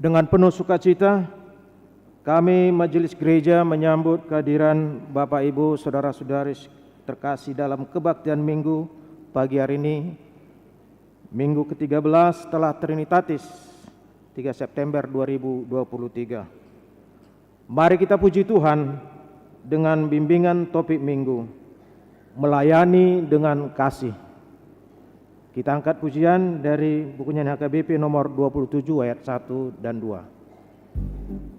Dengan penuh sukacita, kami Majelis Gereja menyambut kehadiran Bapak Ibu Saudara-saudari terkasih dalam kebaktian Minggu pagi hari ini, Minggu ke-13 setelah Trinitatis, 3 September 2023. Mari kita puji Tuhan dengan bimbingan topik Minggu, melayani dengan kasih. Kita angkat pujian dari buku nyanyi HKBP nomor 27 ayat 1 dan 2.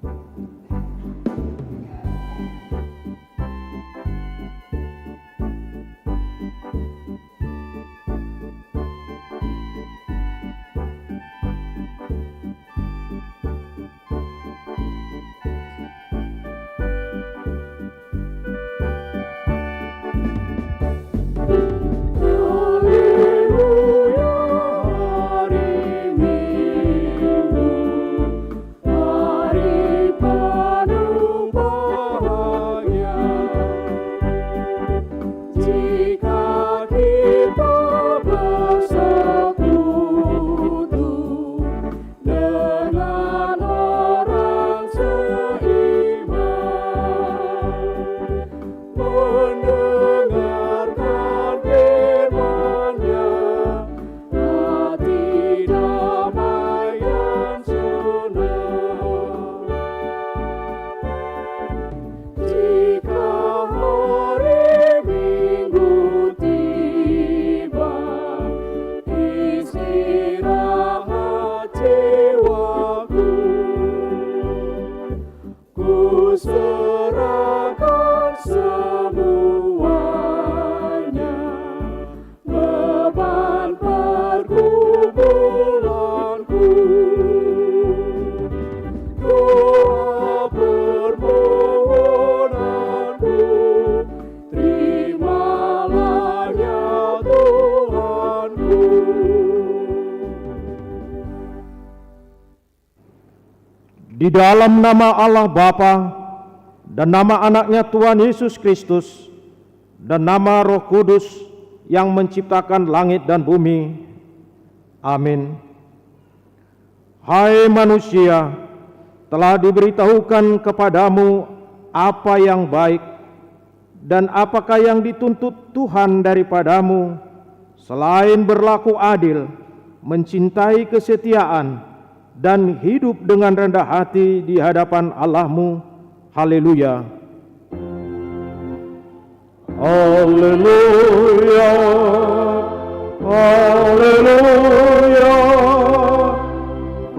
Di dalam nama Allah Bapa dan nama anaknya Tuhan Yesus Kristus dan nama Roh Kudus yang menciptakan langit dan bumi. Amin. Hai manusia, telah diberitahukan kepadamu apa yang baik dan apakah yang dituntut Tuhan daripadamu selain berlaku adil, mencintai kesetiaan, dan hidup dengan rendah hati di hadapan Allahmu. Haleluya. Haleluya. Haleluya.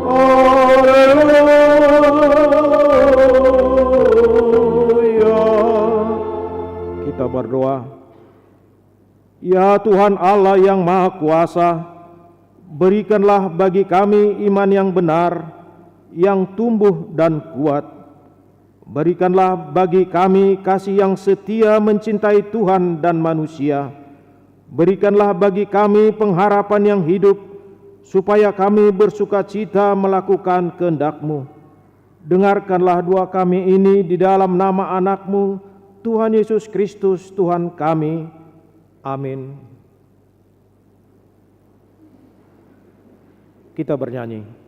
Haleluya. Kita berdoa. Ya Tuhan Allah yang Maha Kuasa, berikanlah bagi kami iman yang benar, yang tumbuh dan kuat. Berikanlah bagi kami kasih yang setia mencintai Tuhan dan manusia. Berikanlah bagi kami pengharapan yang hidup, supaya kami bersukacita melakukan kehendak-Mu. Dengarkanlah doa kami ini di dalam nama anak-Mu, Tuhan Yesus Kristus, Tuhan kami. Amin. Kita bernyanyi.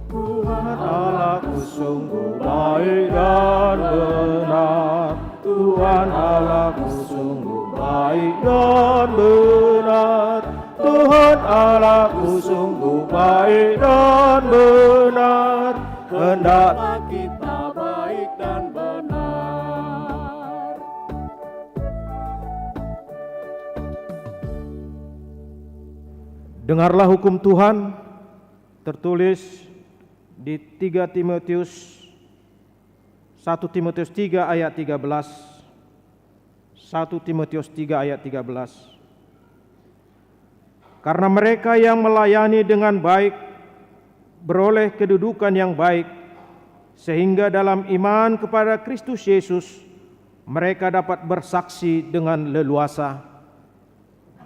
Tuhan Allahku sungguh baik dan benar. Tuhan Allahku sungguh baik dan benar. Tuhan Allahku sungguh baik dan benar. Hendaklah kita baik dan benar. Dengarlah hukum Tuhan tertulis di 1 Timotius 3 ayat 13. 1 Timotius 3 ayat 13. Karena mereka yang melayani dengan baik beroleh kedudukan yang baik, sehingga dalam iman kepada Kristus Yesus mereka dapat bersaksi dengan leluasa.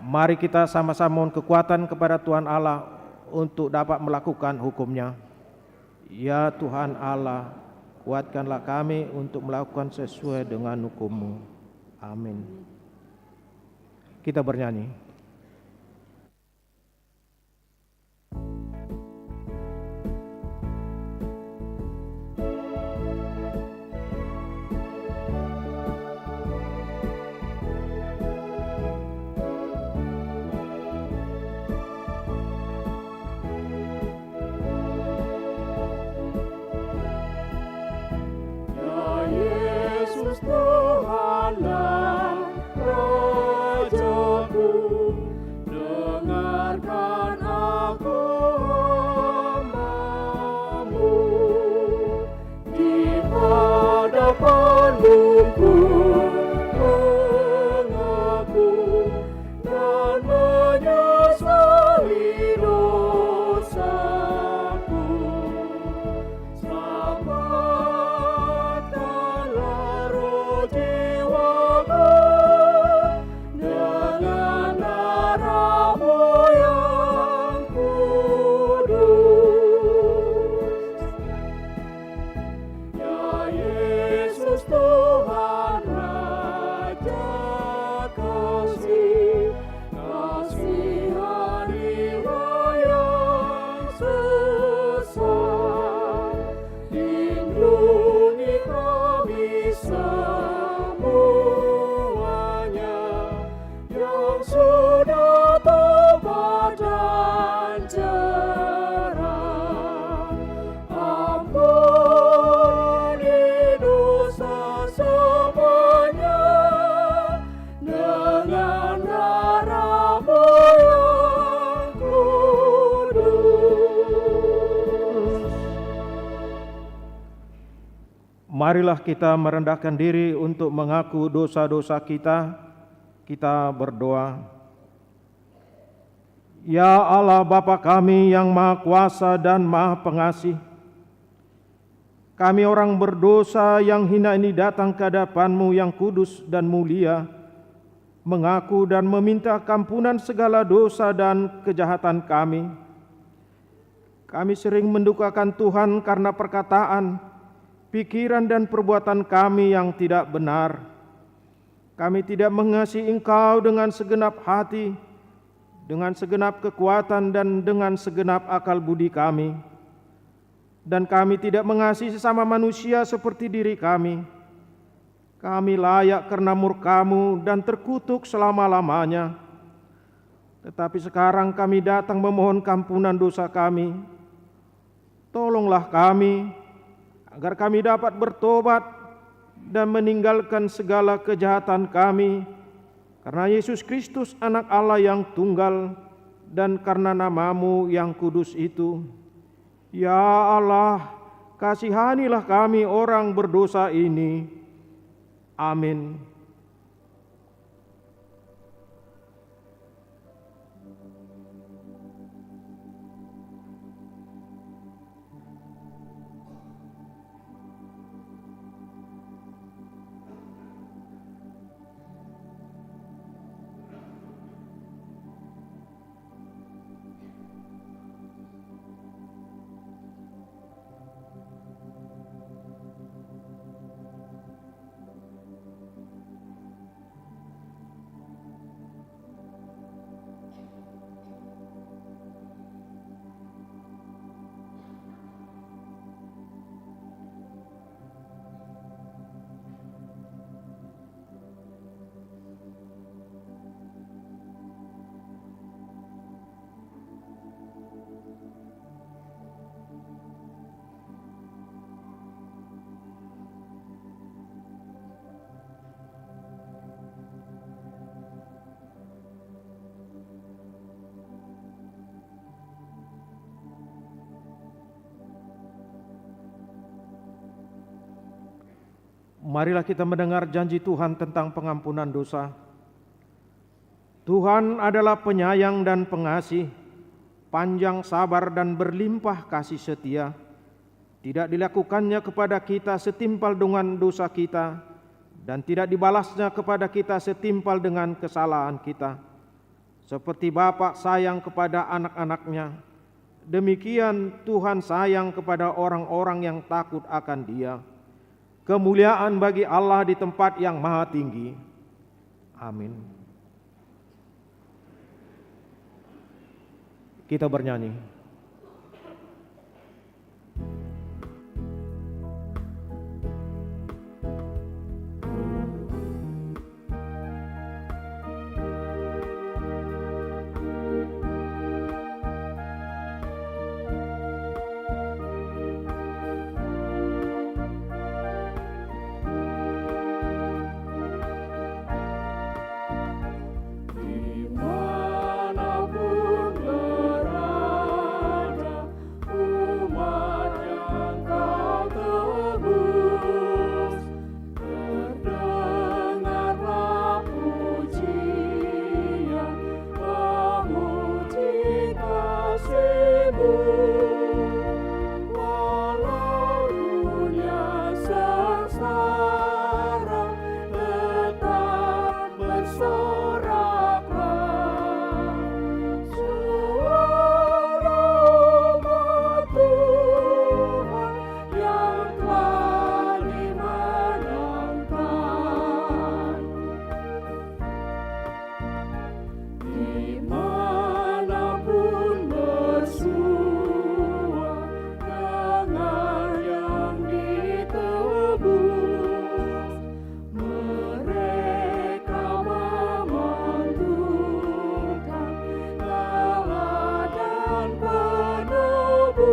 Mari kita sama-sama mohon kekuatan kepada Tuhan Allah untuk dapat melakukan hukum-Nya. Ya Tuhan Allah, kuatkanlah kami untuk melakukan sesuai dengan hukum-Mu. Amin. Kita bernyanyi. Tuhanlah Rajaku, dengarkan aku hamba-Mu. Di hadapan-Mu ku mengaku dan menyesali dosaku. Selamatkanlah roh jiwaku dengan darah-Mu yang kudus. Ya Yesus Tuhan Raja kasih, kasihanilah yang sesat. Lindungi kami semuanya yang sudah tobat dan cerah. Ampuni dosa semuanya dengan darah-Mu yang kudus. Marilah kita merendahkan diri untuk mengaku dosa-dosa kita. Kita berdoa. Ya Allah Bapa kami yang Maha Kuasa dan Maha Pengasih, kami orang berdosa yang hina ini datang ke hadapan-Mu yang kudus dan mulia, mengaku dan meminta kampunan segala dosa dan kejahatan kami. Kami sering mendukakan Tuhan karena perkataan, pikiran dan perbuatan kami yang tidak benar. Kami tidak mengasihi Engkau dengan segenap hati, dengan segenap kekuatan dan dengan segenap akal budi kami. Dan kami tidak mengasihi sesama manusia seperti diri kami. Kami layak karena murka-Mu dan terkutuk selama-lamanya. Tetapi sekarang kami datang memohon kampunan dosa kami. Tolonglah kami, agar kami dapat bertobat dan meninggalkan segala kejahatan kami, karena Yesus Kristus anak Allah yang tunggal dan karena nama-Mu yang kudus itu. Ya Allah, kasihanilah kami orang berdosa ini. Amin. Marilah kita mendengar janji Tuhan tentang pengampunan dosa. Tuhan adalah penyayang dan pengasih, panjang sabar dan berlimpah kasih setia. Tidak dilakukannya kepada kita setimpal dengan dosa kita, dan tidak dibalasnya kepada kita setimpal dengan kesalahan kita. Seperti Bapa sayang kepada anak-anaknya, demikian Tuhan sayang kepada orang-orang yang takut akan Dia. Kemuliaan bagi Allah di tempat yang maha tinggi. Amin. Kita bernyanyi. Dimanapun berada umat yang Kau tebus, terdengarlah pujian memuji kasih-Mu. Walau dunia sengsara, tetap bersoraklah suara umat Tuhan yang telah dimenangkan. Dimanapun bersua dengan yang ditebus, mereka memantukan teladan penebus.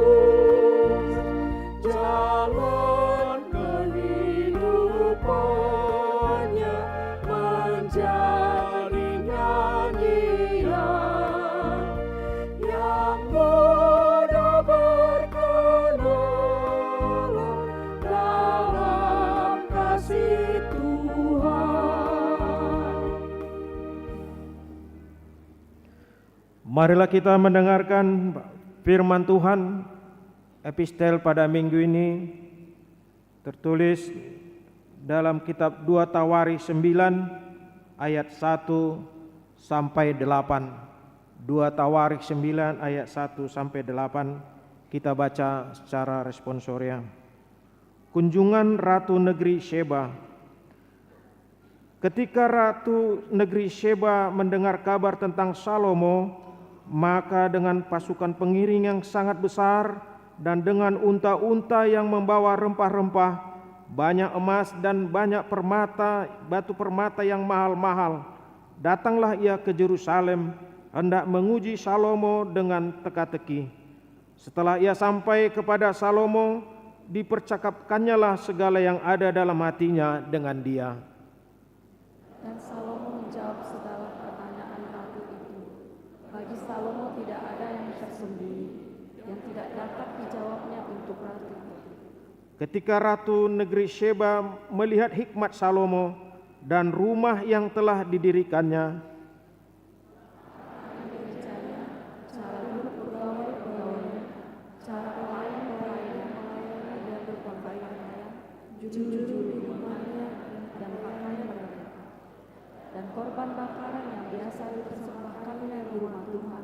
Jalan kehidupannya menjadi nyanyian yang mudah berkenalan dalam kasih Tuhan. Marilah kita mendengarkan firman Tuhan. Epistel pada minggu ini tertulis dalam kitab 2 Tawarikh 9 ayat 1 sampai 8. 2 Tawarikh 9 ayat 1 sampai 8. Kita baca secara responsoria. Kunjungan Ratu Negeri Sheba. Ketika Ratu Negeri Sheba mendengar kabar tentang Salomo, maka dengan pasukan pengiring yang sangat besar dan dengan unta-unta yang membawa rempah-rempah, banyak emas dan banyak permata, batu permata yang mahal-mahal, datanglah ia ke Yerusalem, hendak menguji Salomo dengan teka-teki. Setelah ia sampai kepada Salomo, dipercakapkannyalah segala yang ada dalam hatinya dengan dia. Dan Salomo menjawab segala pertanyaan ratu itu. Bagi Salomo tidak ada yang tersembunyi, yang tidak dapat dijawabnya untuk ratu itu. Ketika Ratu Negeri Sheba melihat hikmat Salomo dan rumah yang telah didirikannya, Cara duduk pegawai-pegawainya, cara pelayan-pelayannya melayani dan berpakaiannya, jujur di rumahnya dan pakaian mereka, dan korban bakaran yang biasa dipersembahkannya di rumah Tuhan,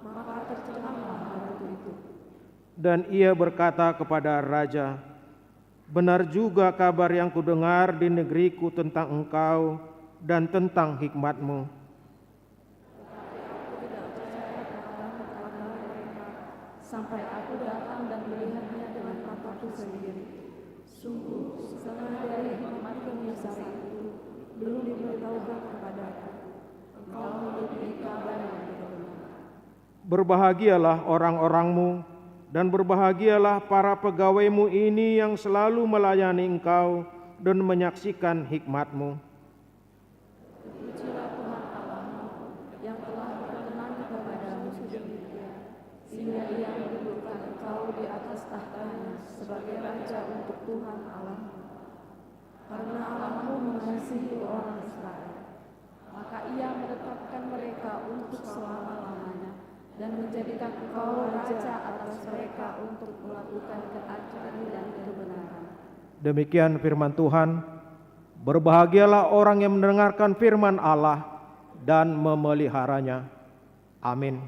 maka tercenanglah ratu itu. dan ia berkata kepada raja, "Benar juga kabar yang kudengar di negeriku tentang engkau dan tentang hikmatmu. Sampai aku datang dan melihatnya dengan mataku sendiri. Sungguh, setengah dari hikmatmu yang besar itu belum diberitahukan kepadaku. Engkau memberi kabar yang benar. Berbahagialah orang-orangmu dan berbahagialah para pegawaimu ini yang selalu melayani engkau dan menyaksikan hikmatmu. Pujilah Tuhan Allahmu yang telah berkenan kepadamu sedemikian, sehingga Ia mendudukkan engkau di atas tahtanya sebagai raja untuk Tuhan Allahmu. Karena Allahmu mengasihi orang Israel, maka Ia menetapkan mereka untuk selama-lamanya dan menjadikan engkau raja atas mereka untuk melakukan keadilan dan kebenaran. Demikian firman Tuhan. Berbahagialah orang yang mendengarkan firman Allah dan memeliharanya. Amin.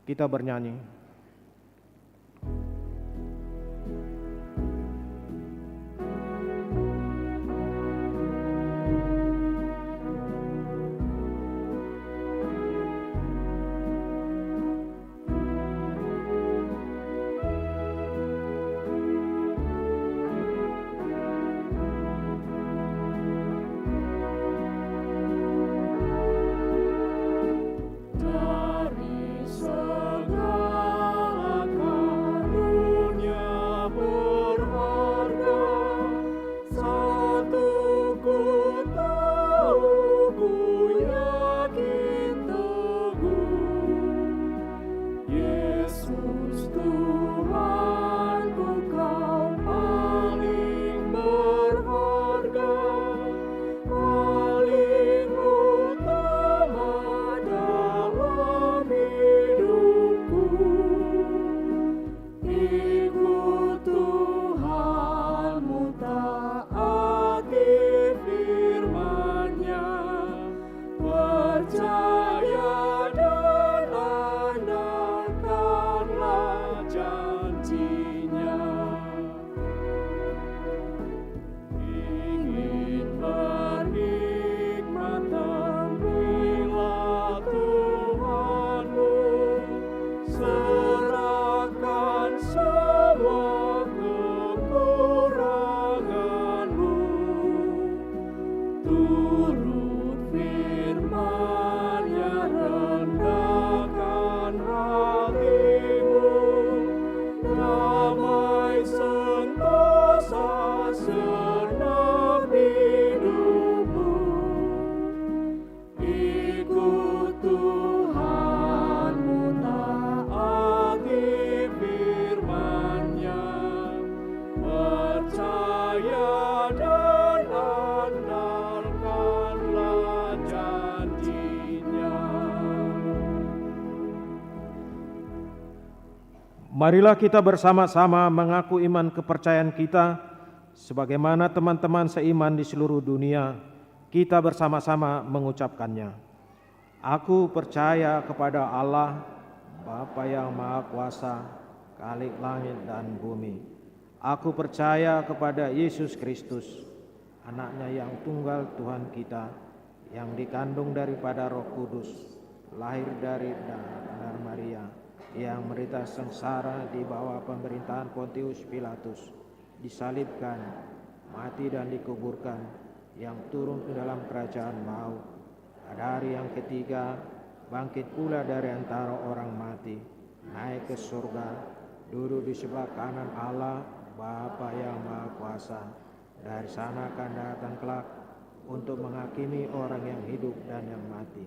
Kita bernyanyi. Dari segala karunia berharga, satu ku tahu, ku yakin teguh, Yesus Tuhanku, Kau paling berharga, paling utama dalam hidupku. Ikut Tuhanmu, taati firman-Nya, percaya dan andalkanlah janji-Nya. Ingin berhikmat, temui Tuhanmu, serahkan semua kekuranganmu, turut firman-Nya, rendahkan hatimu, damai sentosa senang hidupmu. Ikut Tuhanmu, taati firman-Nya, percaya dan andalkanlah janji-Nya. Marilah kita bersama-sama mengaku iman kepercayaan kita sebagaimana teman-teman seiman di seluruh dunia. Kita bersama-sama mengucapkannya. Aku percaya kepada Allah, Bapa yang Maha Kuasa, Khalik langit dan bumi. Aku percaya kepada Yesus Kristus, Anaknya yang tunggal Tuhan kita, yang dikandung daripada Roh Kudus, lahir dari Maria, yang menderita sengsara di bawah pemerintahan Pontius Pilatus, disalibkan, mati dan dikuburkan, yang turun ke dalam kerajaan maut, pada hari yang ketiga bangkit pula dari antara orang mati, naik ke surga, duduk di sebelah kanan Allah Bapa yang Maha Kuasa. Dari sana akan datang kelak untuk menghakimi orang yang hidup dan yang mati.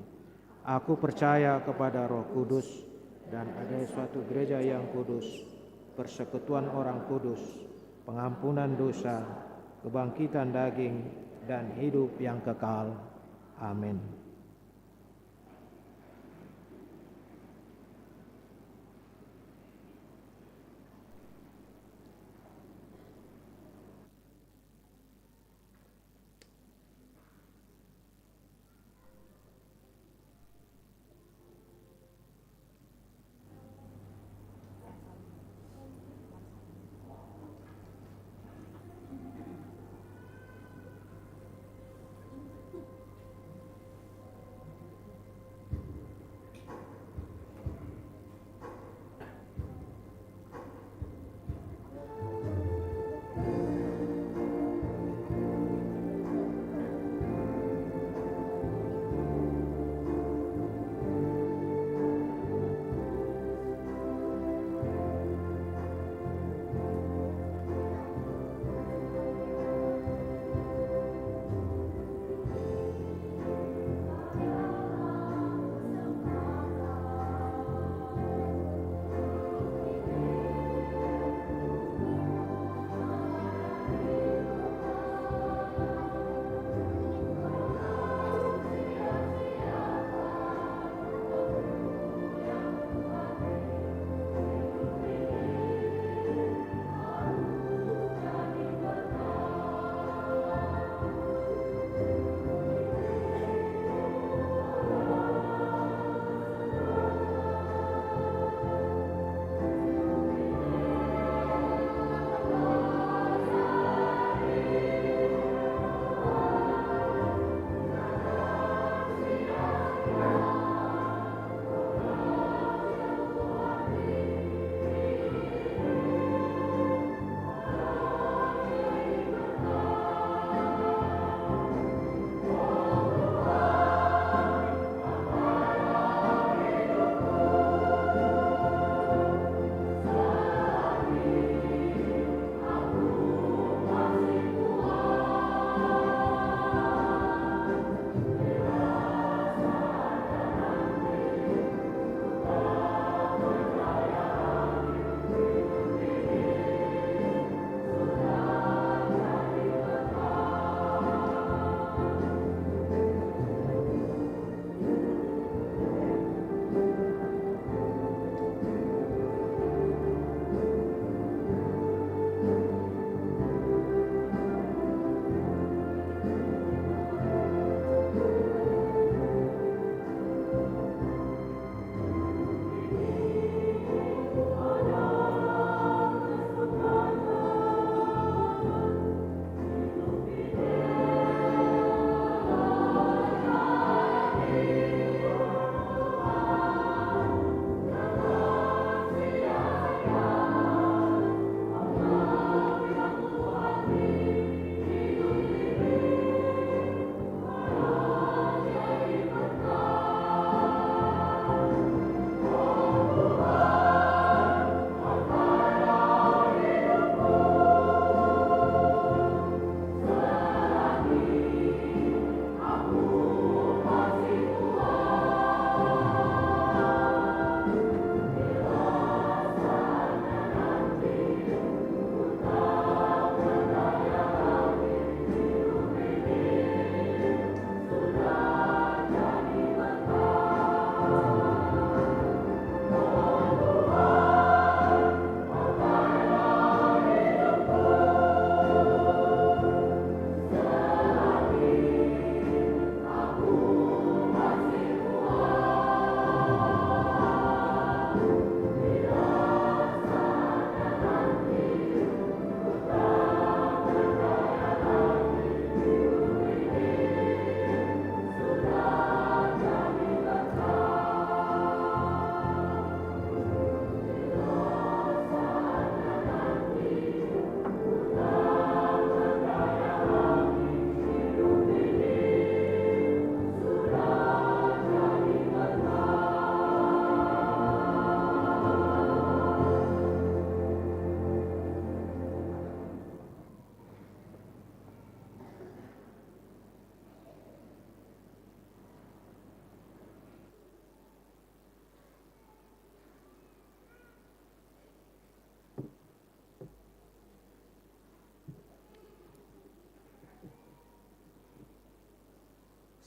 Aku percaya kepada Roh Kudus dan ada suatu gereja yang kudus, persekutuan orang kudus, pengampunan dosa, kebangkitan daging, dan hidup yang kekal. Amin.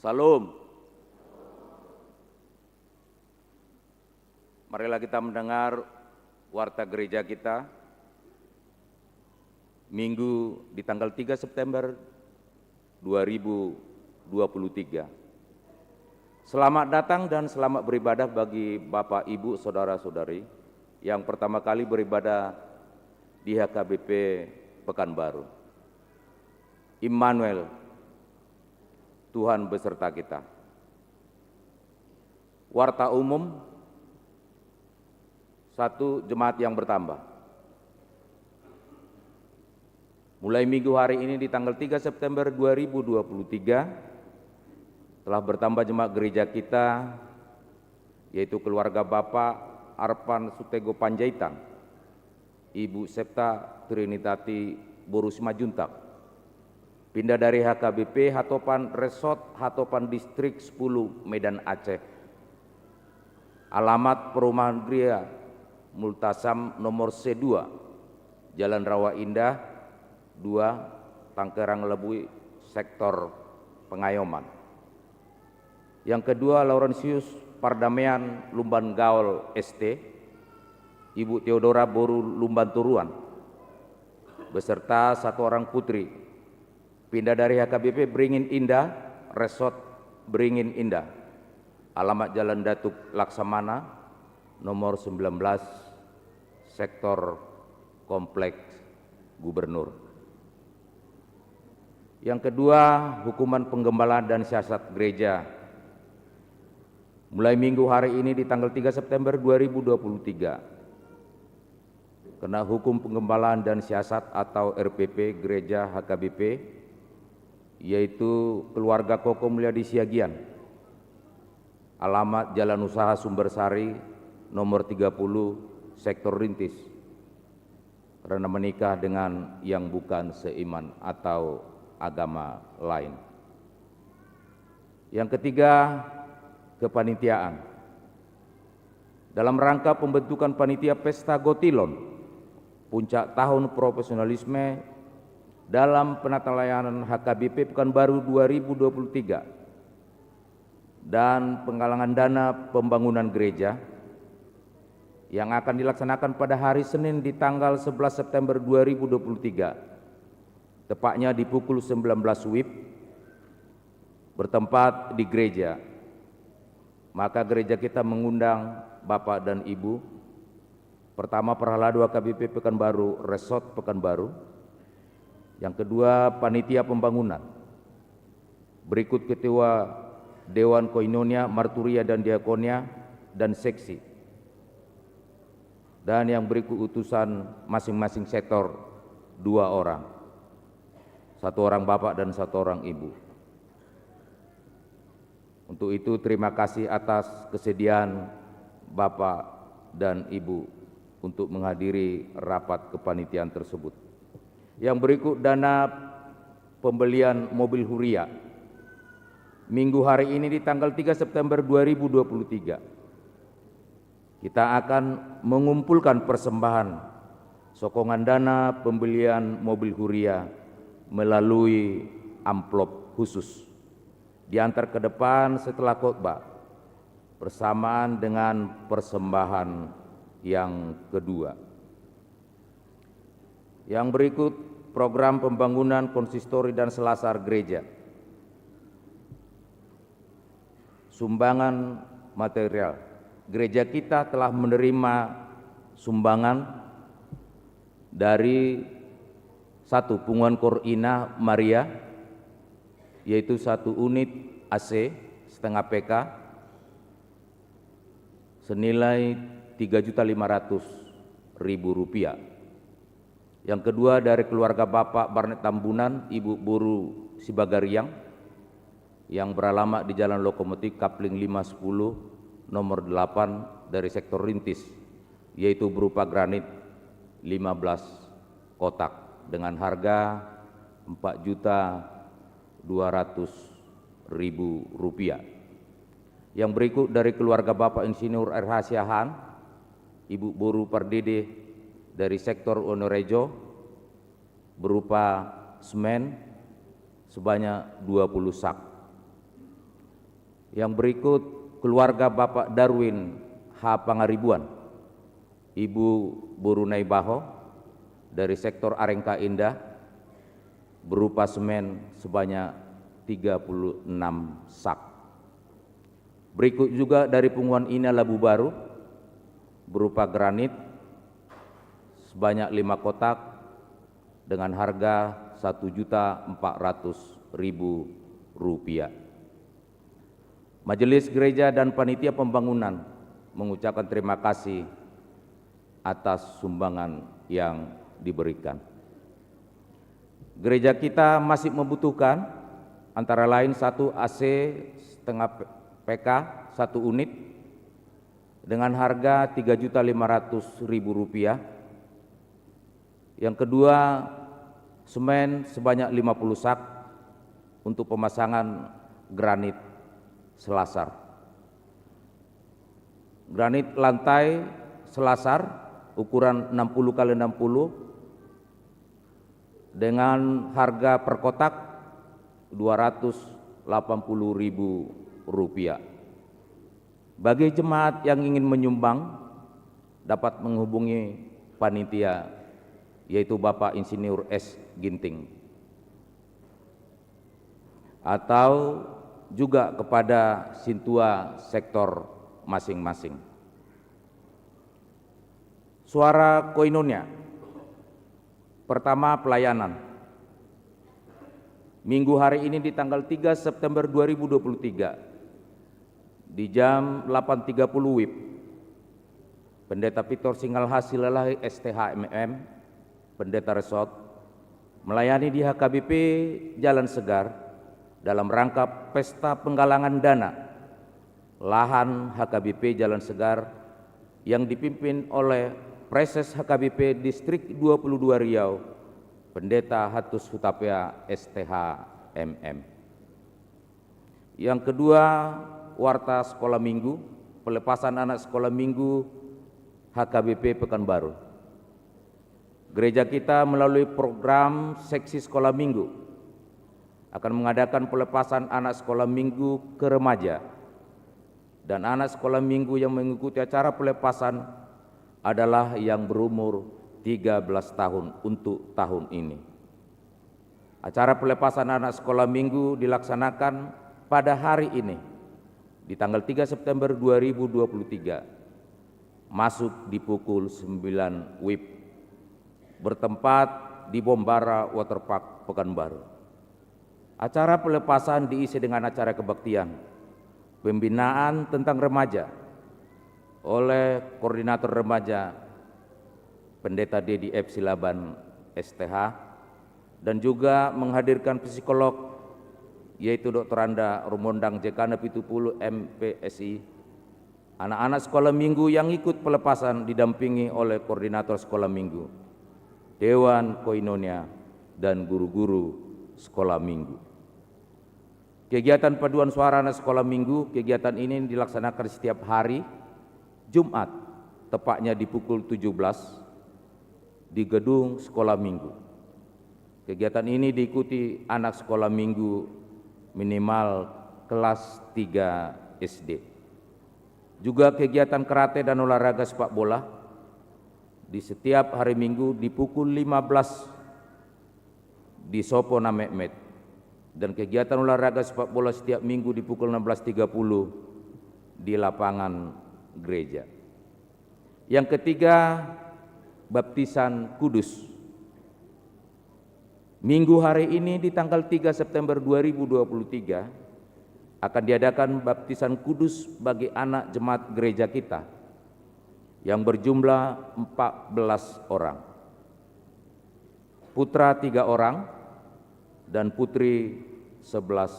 Salam. Marilah kita mendengar warta gereja kita Minggu di tanggal 3 September 2023. Selamat datang dan selamat beribadah bagi Bapak, Ibu, Saudara-saudari yang pertama kali beribadah di HKBP Pekanbaru. Immanuel, Tuhan beserta kita. Warta umum, 1 jemaat yang bertambah. Mulai minggu hari ini di tanggal 3 September 2023 telah bertambah jemaat gereja kita, yaitu keluarga Bapak Arpan Sutego Panjaitan, Ibu Septa Trinitati Borusima Juntak, pindah dari HKBP Hatopan Resort Hatopan Distrik 10 Medan Aceh. Alamat Perumahan Gria Multasam nomor C2, Jalan Rawa Indah 2, Tangkerang Lebui, Sektor Pengayoman. Yang kedua, Laurentius Pardamaian Lumban Gaul ST, Ibu Theodora Boru Lumban Turuan, beserta 1 orang putri, pindah dari HKBP Beringin Indah, Resort Beringin Indah, alamat Jalan Datuk Laksamana, nomor 19, Sektor Kompleks Gubernur. Yang kedua, hukuman penggembalaan dan siasat gereja. Mulai minggu hari ini di tanggal 3 September 2023, kena hukum penggembalaan dan siasat atau RPP Gereja HKBP, yaitu keluarga Koko Mulyadi Siagian, alamat Jalan Usaha Sumbersari, nomor 30, Sektor Rintis, karena menikah dengan yang bukan seiman atau agama lain. Yang ketiga, kepanitiaan. Dalam rangka pembentukan panitia Pesta Gotilon, puncak tahun profesionalisme dalam penata layanan HKBP Pekanbaru 2023 dan penggalangan dana pembangunan gereja yang akan dilaksanakan pada hari Senin di tanggal 11 September 2023, tepatnya di pukul 19 WIB, bertempat di gereja. Maka gereja kita mengundang Bapak dan Ibu, pertama Perhalado HKBP Pekanbaru Resort Pekanbaru, yang kedua panitia pembangunan, berikut ketua Dewan Koinonia, Marturia dan Diakonia dan seksi, dan yang berikut utusan masing-masing sektor 2 orang, 1 orang Bapak dan 1 orang Ibu. Untuk itu terima kasih atas kesediaan Bapak dan Ibu untuk menghadiri rapat kepanitiaan tersebut. Yang berikut dana pembelian mobil Huria. Minggu hari ini di tanggal 3 September 2023 kita akan mengumpulkan persembahan sokongan dana pembelian mobil Huria melalui amplop khusus diantar ke depan setelah khotbah bersamaan dengan persembahan yang kedua. Yang berikut program pembangunan konsistori dan selasar gereja. Sumbangan material. Gereja kita telah menerima sumbangan dari 1 Punguan Korina Maria, yaitu 1 unit AC setengah PK senilai Rp3.500.000. Yang kedua dari keluarga Bapak Barnet Tambunan, Ibu Boru Sibagariang, yang beralamat di Jalan Lokomotif Kapling 510 nomor 8 dari sektor Rintis, yaitu berupa granit 15 kotak dengan harga Rp4.200.000. Yang berikut dari keluarga Bapak Insinyur RH Siahaan, Ibu Boru Pardede dari sektor Wonorejo berupa semen sebanyak 20 sak. Yang berikut keluarga Bapak Darwin H. Pangaribuan, Ibu Burunai Baho dari sektor Arengka Indah berupa semen sebanyak 36 sak. Berikut juga dari Punggungan Ina Labu Baru berupa granit sebanyak 5 kotak dengan harga Rp1.400.000. Majelis Gereja dan Panitia Pembangunan mengucapkan terima kasih atas sumbangan yang diberikan. Gereja kita masih membutuhkan antara lain 1 AC setengah PK 1 unit dengan harga Rp3.500.000. Yang kedua, semen sebanyak 50 sak untuk pemasangan granit selasar. Granit lantai selasar ukuran 60 x 60 dengan harga per kotak Rp280.000. Bagi jemaat yang ingin menyumbang dapat menghubungi panitia yaitu Bapak Insinyur S. Ginting atau juga kepada Sintua sektor masing-masing. Suara Koinonia. Pertama, pelayanan. Minggu hari ini di tanggal 3 September 2023 di jam 8.30 WIB, Pendeta Victor Singgal Hasilalahi STHMM, Pendeta Resort, melayani di HKBP Jalan Segar dalam rangka pesta penggalangan dana lahan HKBP Jalan Segar yang dipimpin oleh Preses HKBP Distrik 22 Riau, Pendeta Hatus Hutapea STHMM. Yang kedua, warta sekolah minggu, pelepasan anak sekolah minggu HKBP Pekanbaru. Gereja kita melalui program seksi sekolah minggu akan mengadakan pelepasan anak sekolah minggu ke remaja, dan anak sekolah minggu yang mengikuti acara pelepasan adalah yang berumur 13 tahun untuk tahun ini. Acara pelepasan anak sekolah minggu dilaksanakan pada hari ini di tanggal 3 September 2023 masuk di pukul 9 WIB bertempat di Bombara Waterpark Pekanbaru. Acara pelepasan diisi dengan acara kebaktian, pembinaan tentang remaja oleh Koordinator Remaja Pendeta Dedi F. Silaban STH, dan juga menghadirkan psikolog yaitu Dr. Anda Rumondang Jekana Pitupulu MPSI. Anak-anak sekolah minggu yang ikut pelepasan didampingi oleh Koordinator Sekolah Minggu, Dewan Koinonia, dan guru-guru sekolah minggu. Kegiatan paduan suara anak sekolah minggu, kegiatan ini dilaksanakan setiap hari Jumat, tepatnya di pukul 17 di gedung sekolah minggu. Kegiatan ini diikuti anak sekolah minggu minimal kelas 3 SD. Juga kegiatan karate dan olahraga sepak bola di setiap hari Minggu di pukul 15 di Sopona Mehmet, dan kegiatan olahraga sepak bola setiap minggu di pukul 16.30 di lapangan gereja. Yang ketiga, baptisan kudus. Minggu hari ini di tanggal 3 September 2023 akan diadakan baptisan kudus bagi anak jemaat gereja kita yang berjumlah 14 orang. Putra 3 orang dan putri 11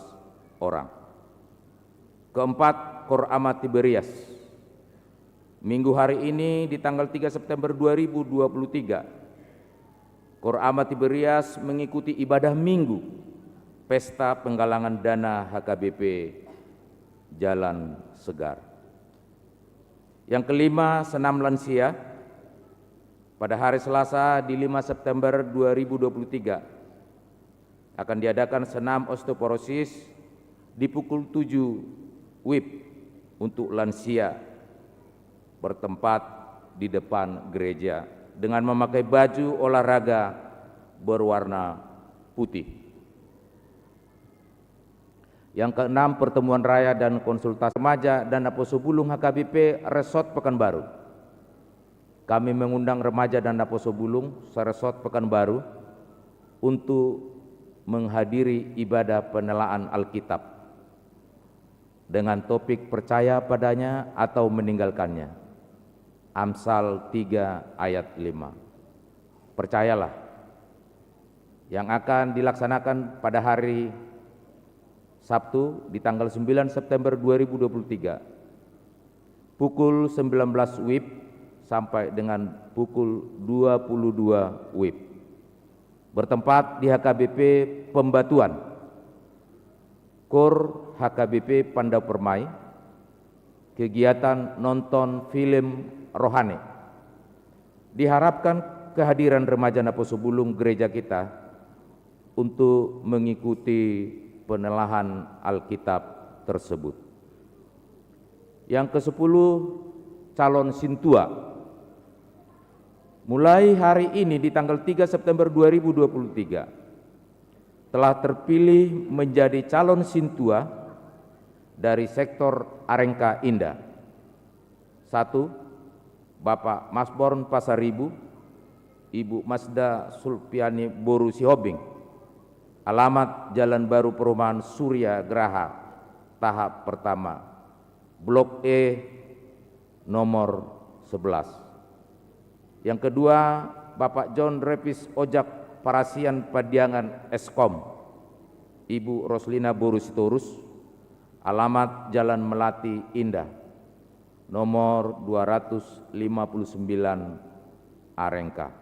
orang. Keempat, Kor Ama Tiberias. Minggu hari ini di tanggal 3 September 2023, Kor Ama Tiberias mengikuti ibadah minggu pesta penggalangan dana HKBP Jalan Segar. Yang kelima, senam lansia. Pada hari Selasa di 5 September 2023 akan diadakan senam osteoporosis di pukul 7 WIB untuk lansia bertempat di depan gereja dengan memakai baju olahraga berwarna putih. Yang keenam, pertemuan raya dan konsultasi remaja dan Aposobulung HKBP Resort Pekanbaru. Kami mengundang remaja dan Aposobulung Resort Pekanbaru untuk menghadiri ibadah penelaan Alkitab dengan topik percaya padanya atau meninggalkannya. Amsal 3 ayat 5. Percayalah, yang akan dilaksanakan pada hari Sabtu di tanggal 9 September 2023 pukul 19 WIB sampai dengan pukul 22 WIB bertempat di HKBP Pembatuan, KOR HKBP Pandau Permai. Kegiatan nonton film rohani. Diharapkan kehadiran remaja Aposobulung gereja kita untuk mengikuti penelahan Alkitab tersebut. Yang ke-10, calon sintua. Mulai hari ini di tanggal 3 September 2023 telah terpilih menjadi calon sintua dari sektor Arengka Indah. 1. Bapak Masborn Pasaribu, Ibu Masda Sulpiani Boru Sihobing. Alamat Jalan Baru Perumahan Surya Graha, tahap pertama, Blok E, nomor 11. Yang kedua, Bapak John Repis Ojak Parasian Padiangan Eskom, Ibu Roslina Boru Sitorus. Alamat Jalan Melati Indah, nomor 259 Arengka.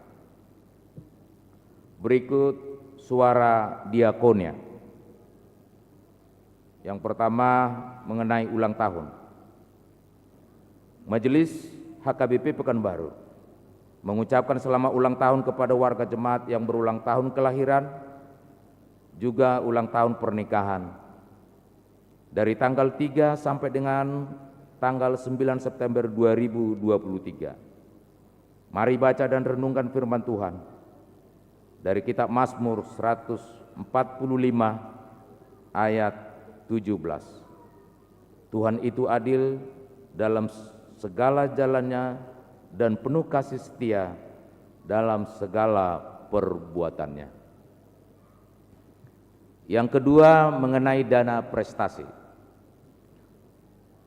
Berikut suara diakonia. Yang pertama mengenai ulang tahun. Majelis HKBP Pekanbaru mengucapkan selamat ulang tahun kepada warga jemaat yang berulang tahun kelahiran, juga ulang tahun pernikahan. Dari tanggal 3 sampai dengan tanggal 9 September 2023. Mari baca dan renungkan firman Tuhan dari kitab Mazmur 145 ayat 17. Tuhan itu adil dalam segala jalannya dan penuh kasih setia dalam segala perbuatannya. Yang kedua mengenai dana prestasi.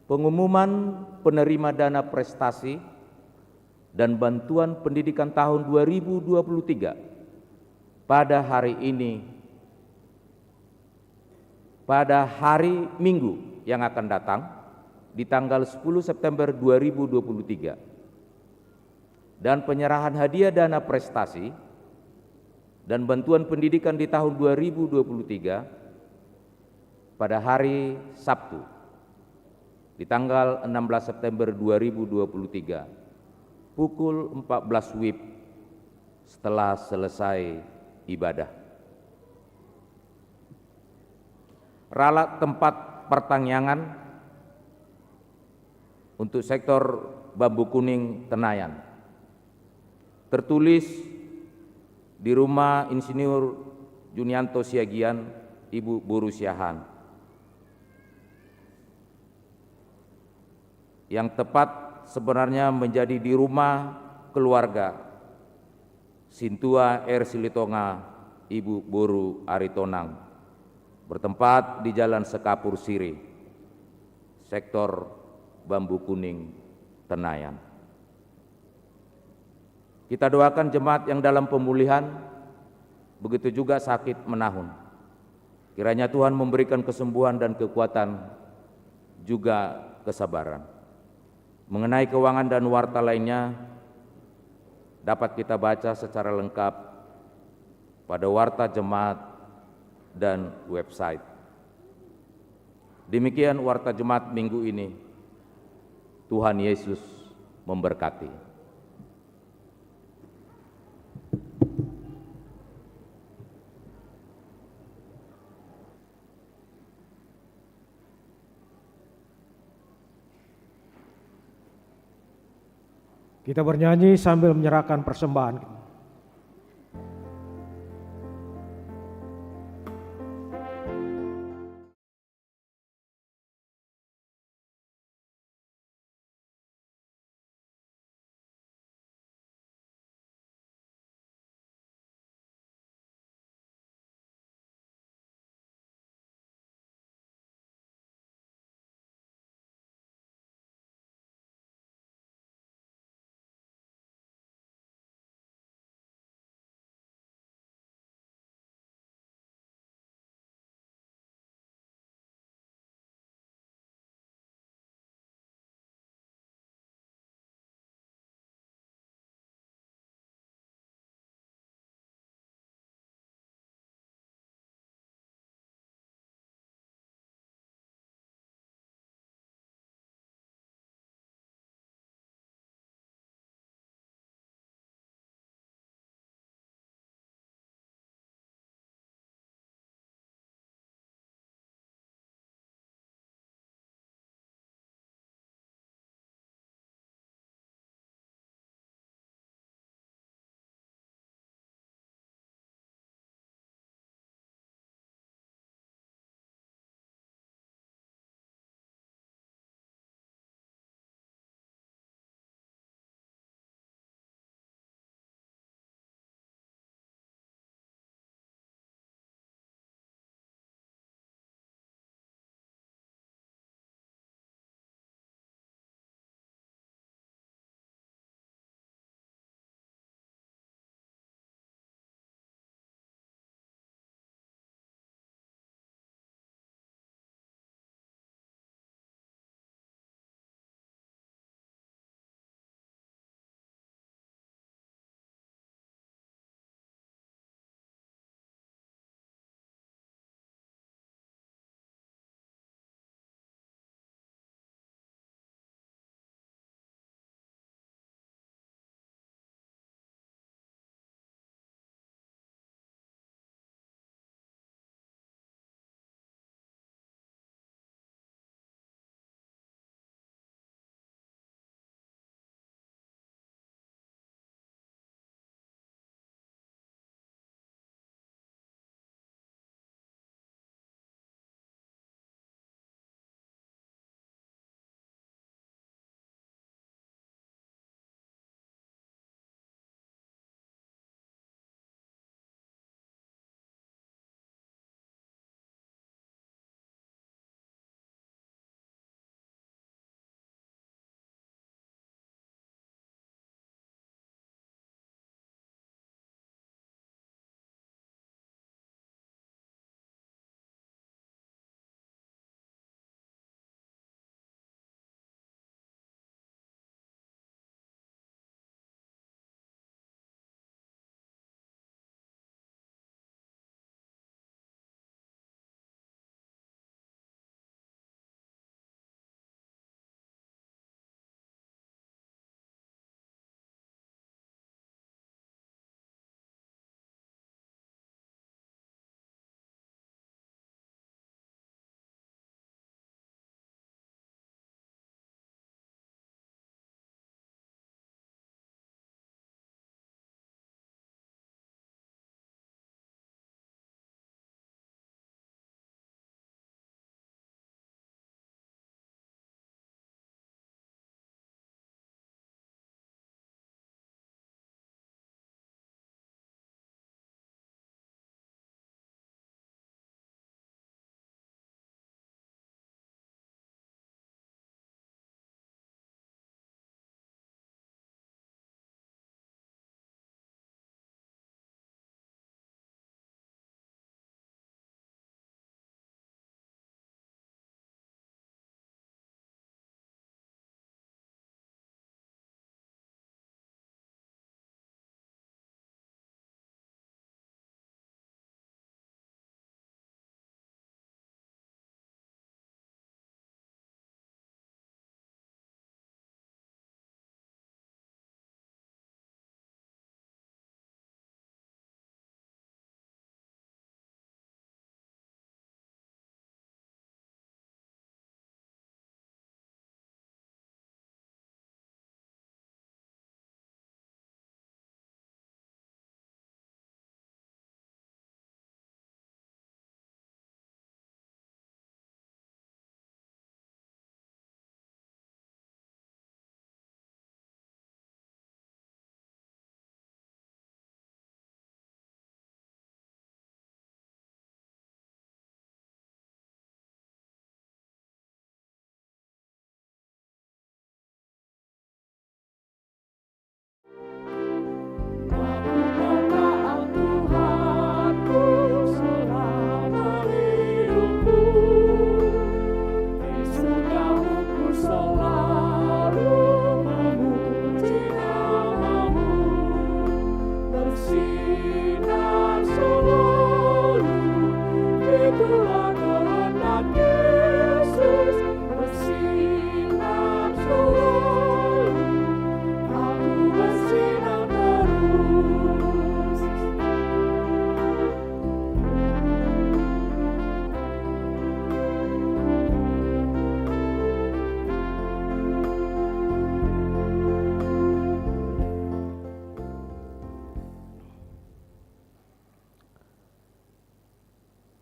Pengumuman penerima dana prestasi dan bantuan pendidikan tahun 2023 pada hari ini, pada hari Minggu yang akan datang di tanggal 10 September 2023, dan penyerahan hadiah dana prestasi dan bantuan pendidikan di tahun 2023 pada hari Sabtu di tanggal 16 September 2023 pukul 14 WIB setelah selesai ibadah. Ralat tempat pertanian untuk sektor Bambu Kuning Tenayan tertulis di rumah Insinyur Junianto Siagian, Ibu Boru Siahan. Yang tepat sebenarnya menjadi di rumah keluarga Sintua R. Silitonga, Ibu Boru Aritonang, bertempat di Jalan Sekapur Siri, sektor Bambu Kuning Tenayan. Kita doakan jemaat yang dalam pemulihan, begitu juga sakit menahun. Kiranya Tuhan memberikan kesembuhan dan kekuatan, juga kesabaran. Mengenai keuangan dan warta lainnya, dapat kita baca secara lengkap pada warta jemaat dan website. Demikian warta jemaat minggu ini. Tuhan Yesus memberkati. Kita bernyanyi sambil menyerahkan persembahan.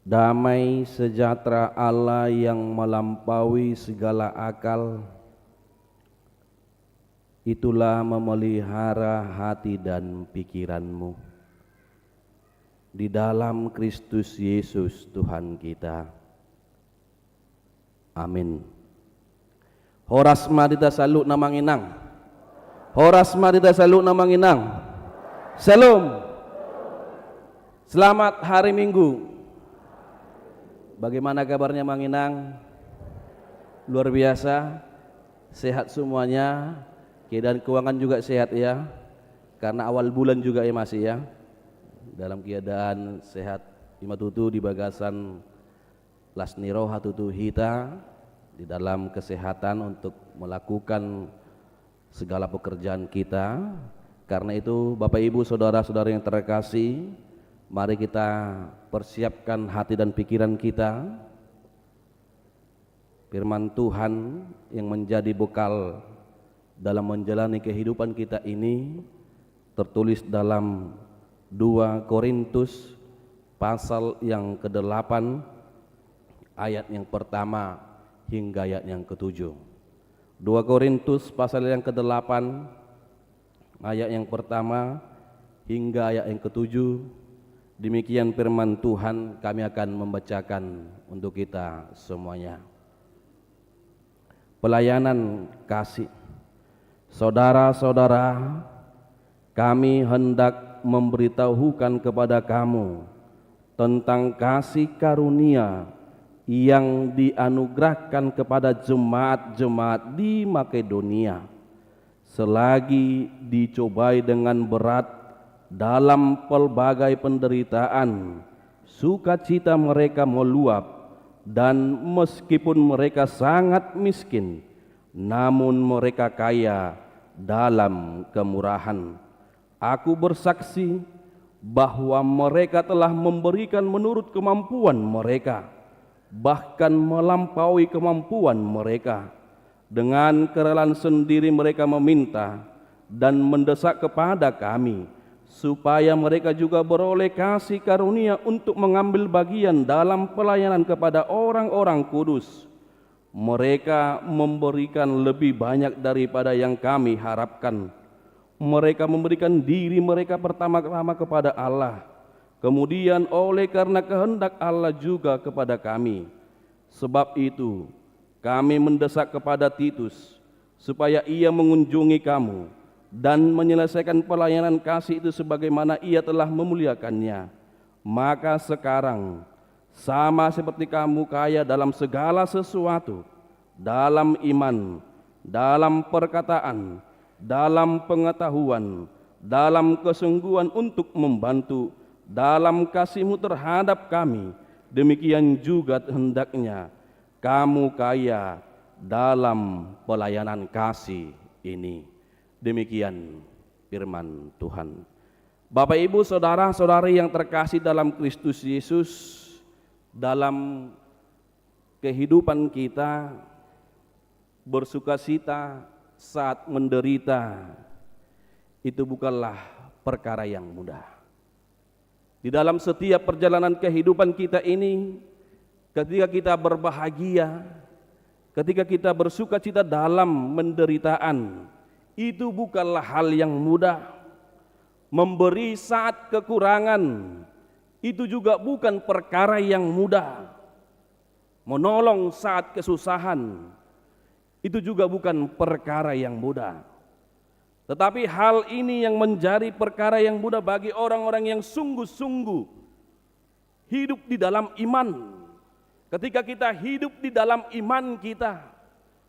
Damai sejahtera Allah yang melampaui segala akal, itulah memelihara hati dan pikiranmu di dalam Kristus Yesus Tuhan kita. Amin. Horas madita salu namanginang. Horas madita salu namanginang. Salam. Selamat hari Minggu. Bagaimana kabarnya Manginang? Luar biasa, sehat semuanya, keadaan keuangan juga sehat ya, karena awal bulan juga ya masih ya, dalam keadaan sehat. Ima tutu di bagasan lasniro hatutu hita di dalam kesehatan untuk melakukan segala pekerjaan kita. Karena itu Bapak Ibu saudara-saudara yang terkasih, mari kita persiapkan hati dan pikiran kita. Firman Tuhan yang menjadi bekal dalam menjalani kehidupan kita ini tertulis dalam 2 Korintus pasal yang ke-8 ayat yang pertama hingga ayat yang ke-7. 2 Korintus pasal yang ke-8 ayat yang pertama hingga ayat yang ke-7. Demikian firman Tuhan, kami akan membacakan untuk kita semuanya. Pelayanan kasih. Saudara-saudara, kami hendak memberitahukan kepada kamu tentang kasih karunia yang dianugerahkan kepada jemaat-jemaat di Makedonia. Selagi dicobai dengan berat dalam pelbagai penderitaan, sukacita mereka meluap, dan meskipun mereka sangat miskin, namun mereka kaya dalam kemurahan. Aku bersaksi bahwa mereka telah memberikan menurut kemampuan mereka, bahkan melampaui kemampuan mereka. Dengan kerelaan sendiri mereka meminta dan mendesak kepada kami, supaya mereka juga beroleh kasih karunia untuk mengambil bagian dalam pelayanan kepada orang-orang kudus. Mereka memberikan lebih banyak daripada yang kami harapkan. Mereka memberikan diri mereka pertama-tama kepada Allah, kemudian oleh karena kehendak Allah juga kepada kami. Sebab itu kami mendesak kepada Titus supaya ia mengunjungi kamu dan menyelesaikan pelayanan kasih itu sebagaimana ia telah memuliakannya. Maka sekarang sama seperti kamu kaya dalam segala sesuatu, dalam iman, dalam perkataan, dalam pengetahuan, dalam kesungguhan untuk membantu, dalam kasihmu terhadap kami, demikian juga hendaknya kamu kaya dalam pelayanan kasih ini. Demikian firman Tuhan. Bapak Ibu saudara-saudari yang terkasih dalam Kristus Yesus, dalam kehidupan kita bersukacita saat menderita itu bukanlah perkara yang mudah. Di dalam setiap perjalanan kehidupan kita ini, ketika kita berbahagia, ketika kita bersukacita dalam penderitaan, itu bukanlah hal yang mudah. Memberi saat kekurangan itu juga bukan perkara yang mudah. Menolong saat kesusahan itu juga bukan perkara yang mudah. Tetapi hal ini yang menjadi perkara yang mudah bagi orang-orang yang sungguh-sungguh hidup di dalam iman. Ketika kita hidup di dalam iman kita,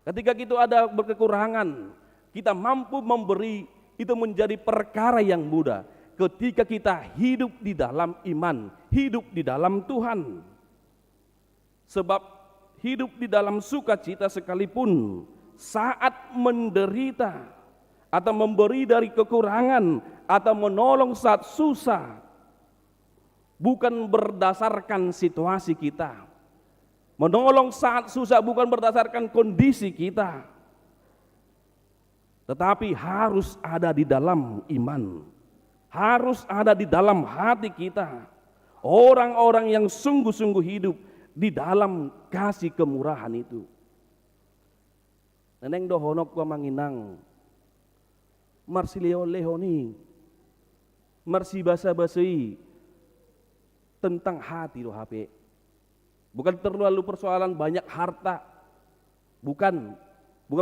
ketika kita ada berkekurangan, kita mampu memberi, itu menjadi perkara yang mudah. Ketika kita hidup di dalam iman, hidup di dalam Tuhan. Sebab hidup di dalam sukacita sekalipun saat menderita, atau memberi dari kekurangan, atau menolong saat susah, bukan berdasarkan situasi kita. Menolong saat susah bukan berdasarkan kondisi kita, tetapi harus ada di dalam iman, harus ada di dalam hati kita. orang-orang yang sungguh-sungguh hidup di dalam kasih kemurahan itu. Neneng dohonok gua manginang, marsileo lehoni, marsi basa-basai tentang hati lo HP. Bukan terlalu persoalan banyak harta, bukan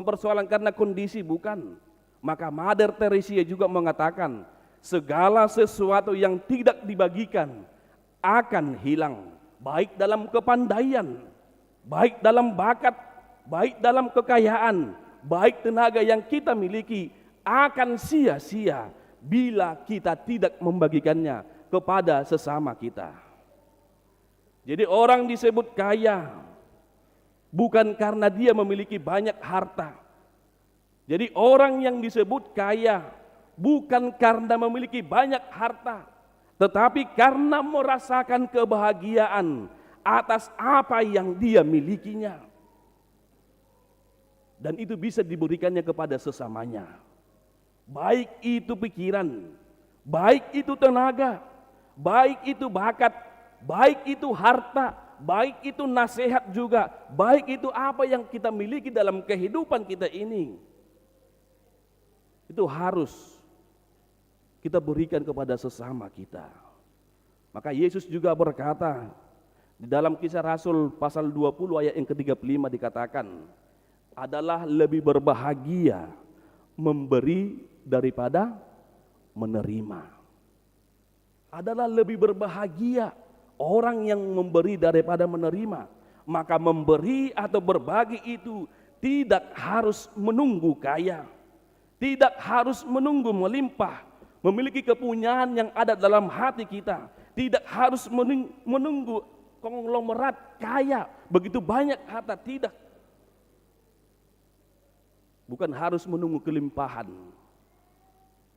persoalan karena kondisi, bukan. Maka Mother Teresa juga mengatakan, segala sesuatu yang tidak dibagikan akan hilang, baik dalam kepandaian, baik dalam bakat, baik dalam kekayaan, baik tenaga yang kita miliki akan sia-sia bila kita tidak membagikannya kepada sesama kita. Jadi orang disebut kaya bukan karena dia memiliki banyak harta. Jadi orang yang disebut kaya bukan karena memiliki banyak harta, tetapi karena merasakan kebahagiaan atas apa yang dia milikinya. Dan itu bisa diberikannya kepada sesamanya. Baik itu pikiran, baik itu tenaga, baik itu bakat, baik itu harta, baik itu nasihat juga, baik itu apa yang kita miliki dalam kehidupan kita ini. Itu harus kita berikan kepada sesama kita. Maka Yesus juga berkata di dalam Kisah Rasul pasal 20 ayat yang ke-35 dikatakan, adalah lebih berbahagia memberi daripada menerima. Adalah lebih berbahagia orang yang memberi daripada menerima. Maka memberi atau berbagi itu tidak harus menunggu kaya, tidak harus menunggu melimpah, memiliki kepunyaan yang ada dalam hati kita, tidak harus menunggu konglomerat kaya, begitu banyak harta, tidak. Bukan harus menunggu kelimpahan.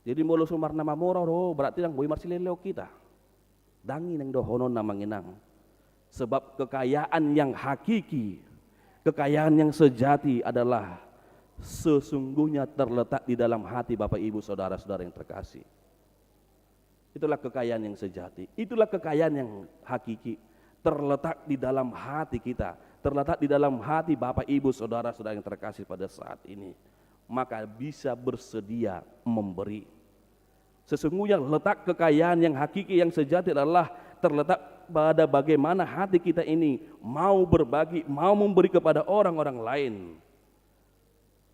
Jadi molo sumar nama moro berarti nang boy marsileleo kita. Dangi nang dohonon namanginang. Sebab kekayaan yang hakiki, kekayaan yang sejati adalah sesungguhnya terletak di dalam hati Bapak Ibu Saudara-saudara yang terkasih. Itulah kekayaan yang sejati, itulah kekayaan yang hakiki, terletak di dalam hati kita, terletak di dalam hati Bapak Ibu Saudara-saudara yang terkasih pada saat ini. Maka bisa bersedia memberi. Sesungguhnya letak kekayaan yang hakiki yang sejati adalah terletak pada bagaimana hati kita ini mau berbagi, mau memberi kepada orang-orang lain.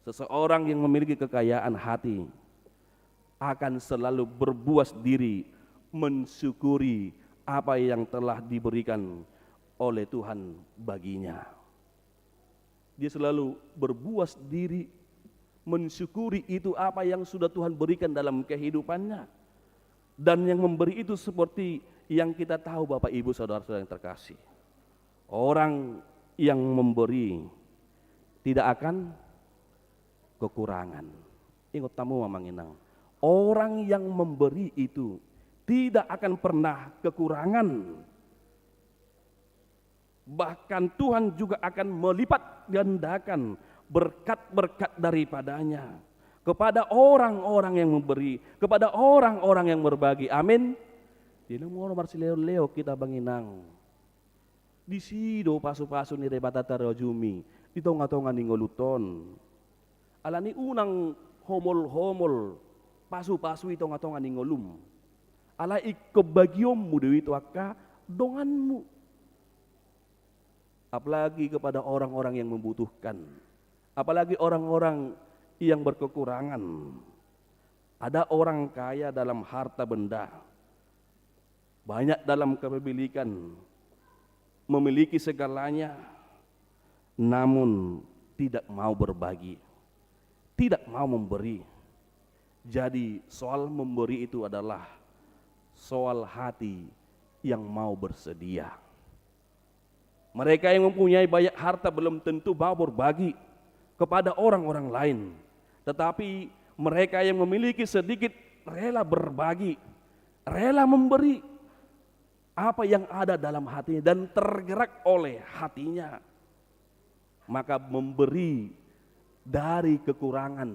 Seseorang yang memiliki kekayaan hati akan selalu berbuas diri mensyukuri apa yang telah diberikan oleh Tuhan baginya. Dia selalu berbuas diri mensyukuri itu apa yang sudah Tuhan berikan dalam kehidupannya. Dan yang memberi itu seperti yang kita tahu Bapak Ibu Saudara-saudara yang terkasih. Orang yang memberi tidak akan kekurangan. Ingat tamu mamanginang. Orang yang memberi itu tidak akan pernah kekurangan. Bahkan Tuhan juga akan melipat gandakan berkat-berkat daripadanya kepada orang-orang yang memberi, kepada orang-orang yang berbagi. Amin. Dino mo marsileo kita banginang. Di sido pasu-pasu ni rebata tarojumi, di tonga-tonga ni ngoluton. Alani unang homol-homol, pasu-pasu itu tonga-tonga ni ngolum. Ala ikebagiommu dewi itu akka donganmu. Apalagi kepada orang-orang yang membutuhkan. Apalagi orang-orang yang berkekurangan. Ada orang kaya dalam harta benda, banyak dalam kepemilikan, memiliki segalanya, namun tidak mau berbagi, tidak mau memberi. Jadi soal memberi itu adalah soal hati yang mau bersedia. Mereka yang mempunyai banyak harta belum tentu mau berbagi kepada orang-orang lain, tetapi mereka yang memiliki sedikit rela berbagi, rela memberi apa yang ada dalam hatinya dan tergerak oleh hatinya. Maka memberi dari kekurangan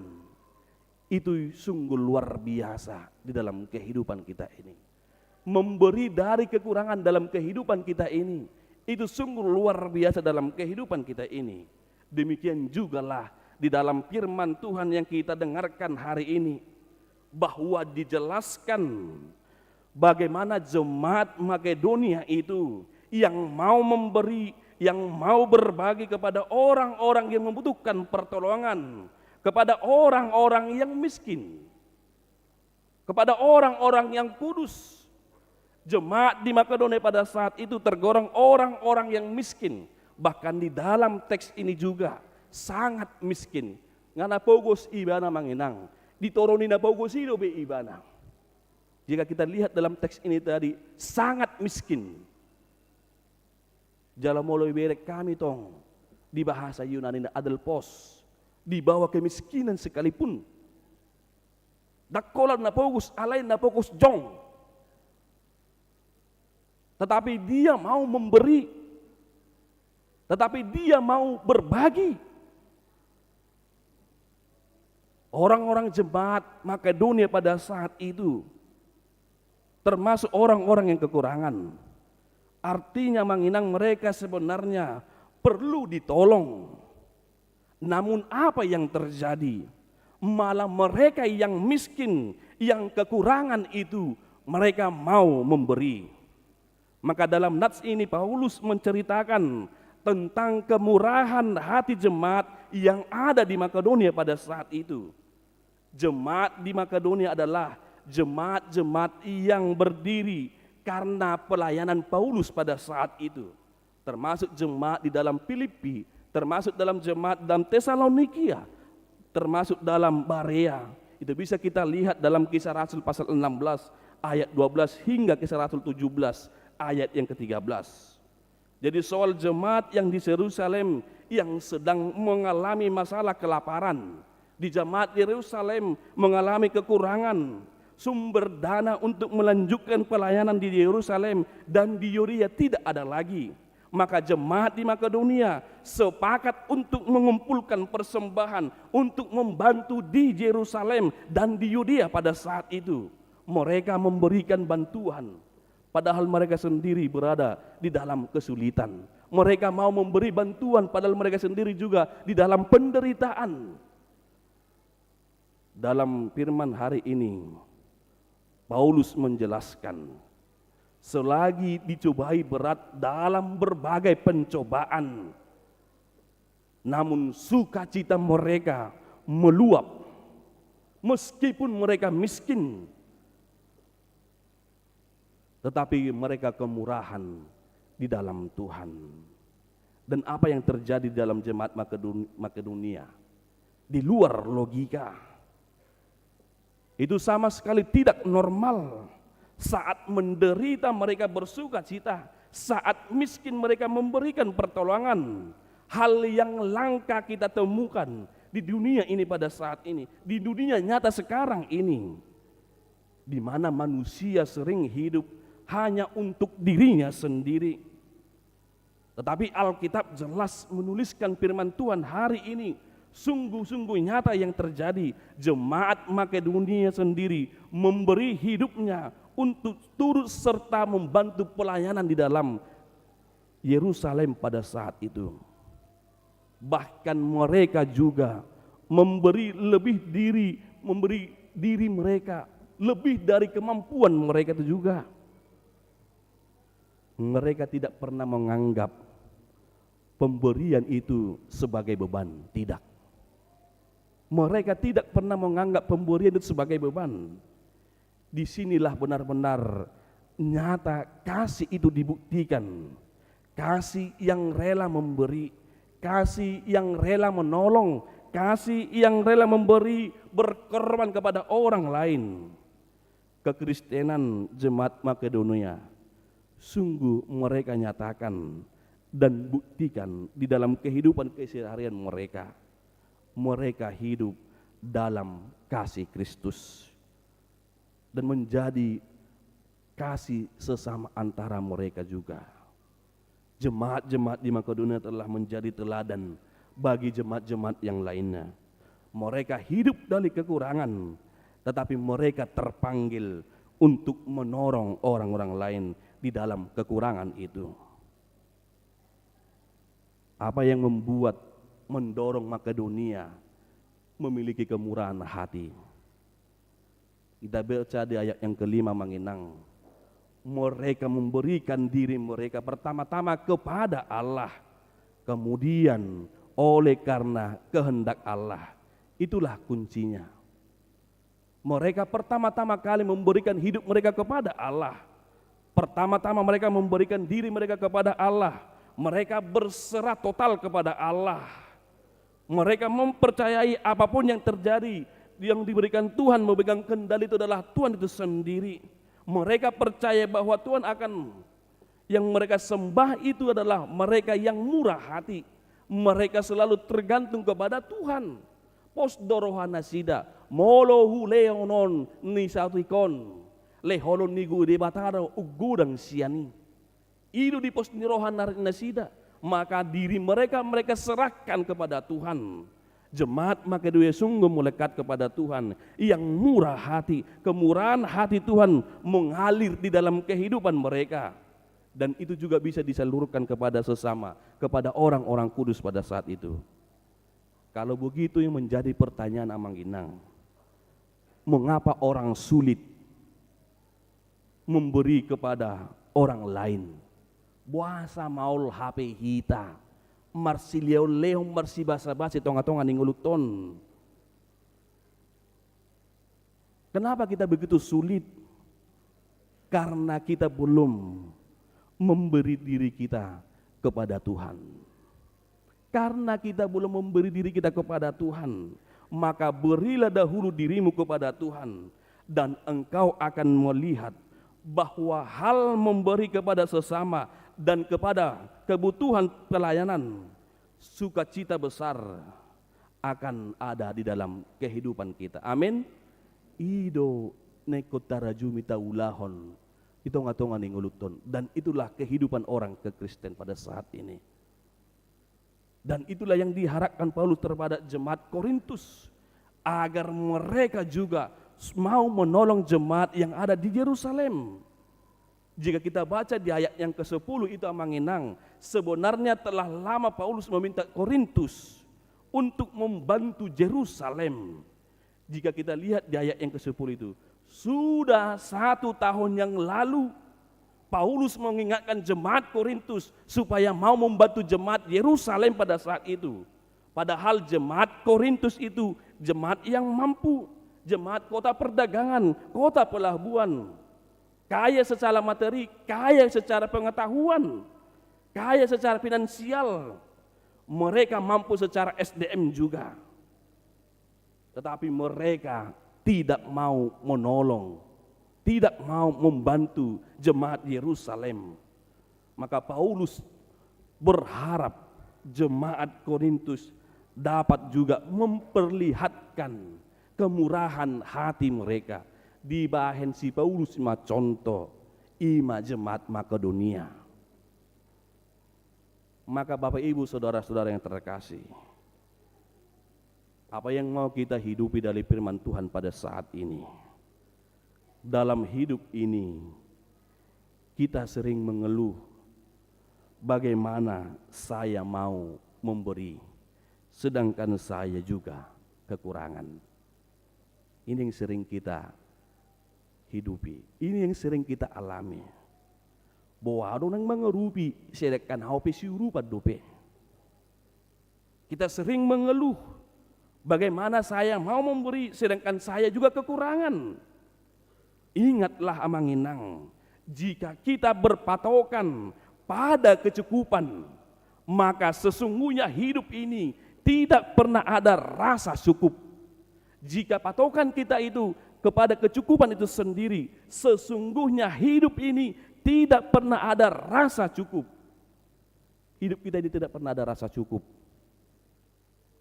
itu sungguh luar biasa di dalam kehidupan kita ini. memberi dari kekurangan dalam kehidupan kita ini. Itu sungguh luar biasa dalam kehidupan kita ini. Demikian jugalah di dalam firman Tuhan yang kita dengarkan hari ini, bahwa dijelaskan bagaimana jemaat Makedonia itu yang mau memberi, yang mau berbagi kepada orang-orang yang membutuhkan pertolongan, kepada orang-orang yang miskin, kepada orang-orang yang kudus. Jemaat di Makedonia pada saat itu tergolong orang-orang yang miskin. Bahkan di dalam teks ini juga sangat miskin. Ngana pogos ibana manginang, ditoroni na pogos ilo be ibana. Jika kita lihat dalam teks ini tadi, sangat miskin. Jalamoloy berek kami tong, di bahasa Yunani na adelpos, di bawah kemiskinan sekalipun. Dakolan na pogos, alain na pogos jong. Tetapi dia mau memberi, tetapi dia mau berbagi. Orang-orang jemaat Makedonia pada saat itu termasuk orang-orang yang kekurangan. Artinya manginang mereka sebenarnya perlu ditolong. Namun apa yang terjadi? Malah mereka yang miskin, yang kekurangan itu mereka mau memberi. Maka dalam nats ini Paulus menceritakan tentang kemurahan hati jemaat yang ada di Makedonia pada saat itu. Jemaat di Makedonia adalah jemaat-jemaat yang berdiri karena pelayanan Paulus pada saat itu. Termasuk jemaat di dalam Filipi, termasuk dalam jemaat dalam Tesalonikia, termasuk dalam Barea. Itu bisa kita lihat dalam Kisah Rasul pasal 16 ayat 12 hingga Kisah Rasul 17 ayat yang ke-13. Jadi soal jemaat yang di Yerusalem yang sedang mengalami masalah kelaparan, di jemaat Yerusalem mengalami kekurangan sumber dana untuk melanjutkan pelayanan di Yerusalem dan di Yudea tidak ada lagi. Maka jemaat di Makedonia sepakat untuk mengumpulkan persembahan untuk membantu di Yerusalem dan di Yudea pada saat itu. Mereka memberikan bantuan. Padahal mereka sendiri berada di dalam kesulitan. Mereka mau memberi bantuan padahal mereka sendiri juga di dalam penderitaan. Dalam firman hari ini, Paulus menjelaskan, selagi dicobai berat dalam berbagai pencobaan, namun sukacita mereka meluap. Meskipun mereka miskin, tetapi mereka kemurahan di dalam Tuhan. Dan apa yang terjadi dalam jemaat Makedonia di luar logika, itu sama sekali tidak normal. Saat menderita mereka bersuka cita, saat miskin mereka memberikan pertolongan. Hal yang langka kita temukan di dunia ini pada saat ini, di dunia nyata sekarang ini, di mana manusia sering hidup hanya untuk dirinya sendiri. Tetapi Alkitab jelas menuliskan firman Tuhan hari ini, sungguh-sungguh nyata yang terjadi. Jemaat Makedonia sendiri memberi hidupnya untuk turut serta membantu pelayanan di dalam Yerusalem pada saat itu. Bahkan mereka juga memberi diri mereka lebih dari kemampuan mereka itu juga. Mereka tidak pernah menganggap pemberian itu sebagai beban, tidak. Mereka tidak pernah menganggap pemberian itu sebagai beban. Disinilah benar-benar nyata kasih itu dibuktikan. Kasih yang rela memberi, kasih yang rela menolong, kasih yang rela memberi, berkorban kepada orang lain. Kekristenan jemaat Makedonia sungguh mereka nyatakan dan buktikan di dalam kehidupan keseharian mereka. Mereka hidup dalam kasih Kristus dan menjadi kasih sesama antara mereka juga. Jemaat-jemaat di Makedonia telah menjadi teladan bagi jemaat-jemaat yang lainnya. Mereka hidup dari kekurangan, tetapi mereka terpanggil untuk menolong orang-orang lain di dalam kekurangan itu. Apa yang mendorong Makedonia memiliki kemurahan hati? Kita baca di ayat yang kelima menginang, mereka memberikan diri mereka pertama-tama kepada Allah, kemudian oleh karena kehendak Allah. Itulah kuncinya. Mereka pertama-tama kali memberikan hidup mereka kepada Allah. Pertama-tama mereka memberikan diri mereka kepada Allah. Mereka berserah total kepada Allah. Mereka mempercayai apapun yang terjadi, yang diberikan Tuhan memegang kendali itu adalah Tuhan itu sendiri. Mereka percaya bahwa Tuhan akan, yang mereka sembah itu adalah mereka yang murah hati. Mereka selalu tergantung kepada Tuhan. Posdorohana sida, molohu leonon nisatikon, leholon nigu debataro ugudang siani. Itu di posdorohana sida, maka diri mereka serahkan kepada Tuhan. Jemaat Makedonia sungguh melekat kepada Tuhan yang murah hati. Kemurahan hati Tuhan mengalir di dalam kehidupan mereka. Dan itu juga bisa disalurkan kepada sesama, kepada orang-orang kudus pada saat itu. Kalau begitu yang menjadi pertanyaan Amangginang, mengapa orang sulit memberi kepada orang lain? Buasa maul HP hita, marsilio leong marsi basa-basi tonga-tonga ninguluton. Kenapa kita begitu sulit? Karena kita belum memberi diri kita kepada Tuhan. Karena kita belum memberi diri kita kepada Tuhan, maka berilah dahulu dirimu kepada Tuhan, dan engkau akan melihat bahwa hal memberi kepada sesama dan kepada kebutuhan pelayanan, sukacita besar akan ada di dalam kehidupan kita. Amin. Ido nekotarajumi taulahon, itu ngatongan nguluton, dan itulah kehidupan orang kekristen pada saat ini. Dan itulah yang diharapkan Paulus terhadap jemaat Korintus, agar mereka juga mau menolong jemaat yang ada di Yerusalem. Jika kita baca di ayat yang ke-10 itu Amanginang, sebenarnya telah lama Paulus meminta Korintus untuk membantu Yerusalem. Jika kita lihat di ayat yang ke-10 itu, sudah 1 tahun yang lalu Paulus mengingatkan jemaat Korintus supaya mau membantu jemaat Yerusalem pada saat itu. Padahal jemaat Korintus itu jemaat yang mampu, jemaat kota perdagangan, kota pelabuhan, kaya secara materi, kaya secara pengetahuan, kaya secara finansial. Mereka mampu secara SDM juga. Tetapi mereka tidak mau menolong, tidak mau membantu jemaat Yerusalem. Maka Paulus berharap jemaat Korintus dapat juga memperlihatkan kemurahan hati mereka. Di bahen si Paulus ima contoh ima jemaat Makedonia. Maka Bapak Ibu saudara-saudara yang terkasih, apa yang mau kita hidupi dari firman Tuhan pada saat ini? Dalam hidup ini kita sering mengeluh, bagaimana saya mau memberi sedangkan saya juga kekurangan. Ini yang sering kita hidupi, ini yang sering kita alami. Bahwa ada orang mengerupi sedangkan haupe siurupa dope. Kita sering mengeluh, bagaimana saya mau memberi sedangkan saya juga kekurangan. Ingatlah Amanginang, jika kita berpatokan pada kecukupan, maka sesungguhnya hidup ini tidak pernah ada rasa cukup. Jika patokan kita itu kepada kecukupan itu sendiri, sesungguhnya hidup ini tidak pernah ada rasa cukup. Hidup kita ini tidak pernah ada rasa cukup.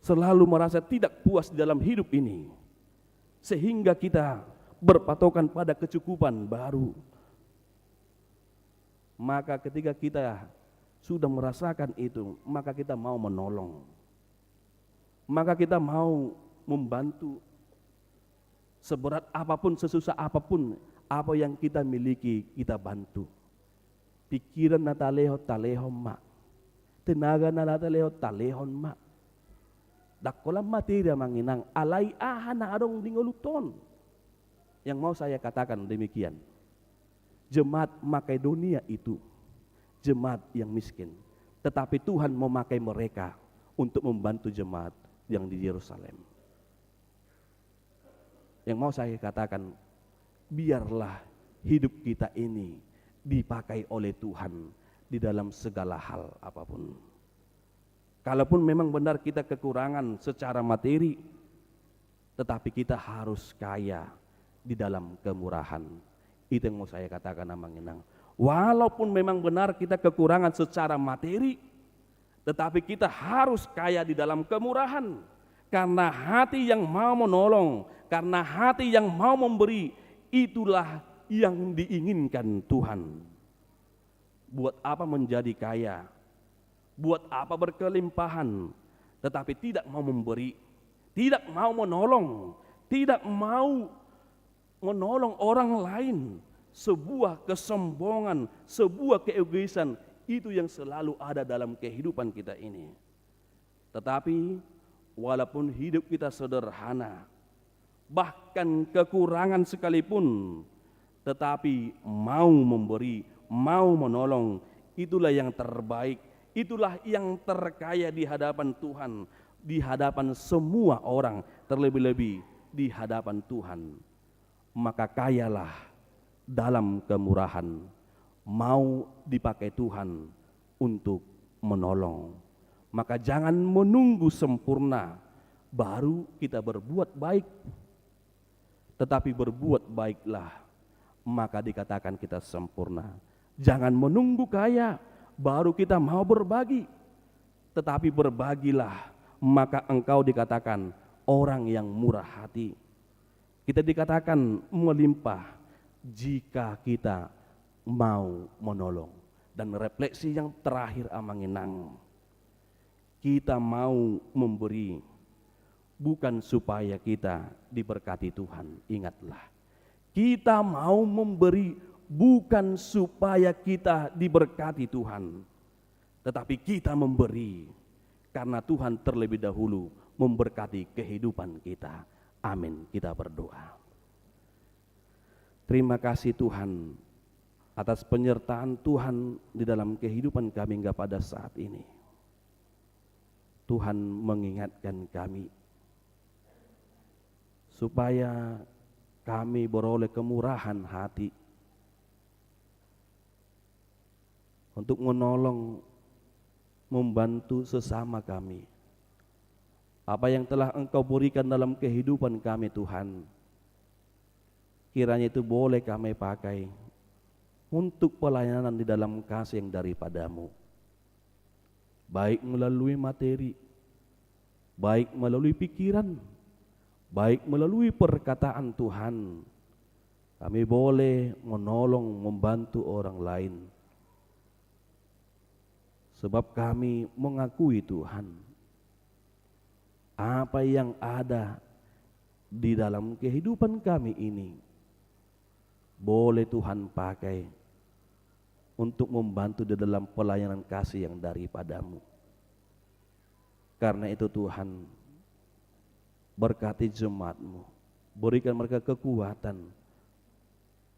Selalu merasa tidak puas di dalam hidup ini, sehingga kita berpatokan pada kecukupan baru. Maka ketika kita sudah merasakan itu, maka kita mau menolong, maka kita mau membantu. Seberat apapun, sesusah apapun, Apa yang kita miliki kita bantu. Pikiran na taleho mak. Tenaga na talehon mak. Dakola materi manginang alai na adong dingoluton. Yang mau saya katakan demikian. Jemaat Makedonia itu jemaat yang miskin. Tetapi Tuhan memakai mereka untuk membantu jemaat yang di Yerusalem. Yang mau saya katakan, biarlah hidup kita ini dipakai oleh Tuhan di dalam segala hal apapun. Kalaupun memang benar kita kekurangan secara materi, tetapi kita harus kaya di dalam kemurahan. Itu yang mau saya katakan Manginang. Walaupun memang benar kita kekurangan secara materi, tetapi kita harus kaya di dalam kemurahan. Karena hati yang mau menolong, karena hati yang mau memberi, itulah yang diinginkan Tuhan. Buat apa menjadi kaya? Buat apa berkelimpahan? Tetapi tidak mau memberi, tidak mau menolong, tidak mau menolong orang lain. Sebuah kesombongan, sebuah keegoisan, itu yang selalu ada dalam kehidupan kita ini. Tetapi walaupun hidup kita sederhana, bahkan kekurangan sekalipun, tetapi mau memberi, mau menolong, itulah yang terbaik, itulah yang terkaya di hadapan Tuhan, di hadapan semua orang, terlebih-lebih di hadapan Tuhan. Maka kayalah dalam kemurahan, mau dipakai Tuhan untuk menolong. Maka jangan menunggu sempurna baru kita berbuat baik, tetapi berbuat baiklah maka dikatakan kita sempurna. Jangan menunggu kaya baru kita mau berbagi, tetapi berbagilah maka engkau dikatakan orang yang murah hati. Kita dikatakan melimpah jika kita mau menolong. Dan refleksi yang terakhir Amanginang, kita mau memberi bukan supaya kita diberkati Tuhan. Ingatlah, kita mau memberi bukan supaya kita diberkati Tuhan, tetapi kita memberi karena Tuhan terlebih dahulu memberkati kehidupan kita. Amin. Kita berdoa. Terima kasih Tuhan atas penyertaan Tuhan di dalam kehidupan kami hingga pada saat ini. Tuhan mengingatkan kami supaya kami beroleh kemurahan hati untuk menolong, membantu sesama kami. Apa yang telah Engkau berikan dalam kehidupan kami Tuhan, kiranya itu boleh kami pakai untuk pelayanan di dalam kasih yang daripadamu. Baik melalui materi, baik melalui pikiran, baik melalui perkataan Tuhan, kami boleh menolong, membantu orang lain. Sebab kami mengakui Tuhan, apa yang ada di dalam kehidupan kami ini boleh Tuhan pakai untuk membantu di dalam pelayanan kasih yang daripadamu. Karena itu Tuhan, berkati jemaat-Mu, berikan mereka kekuatan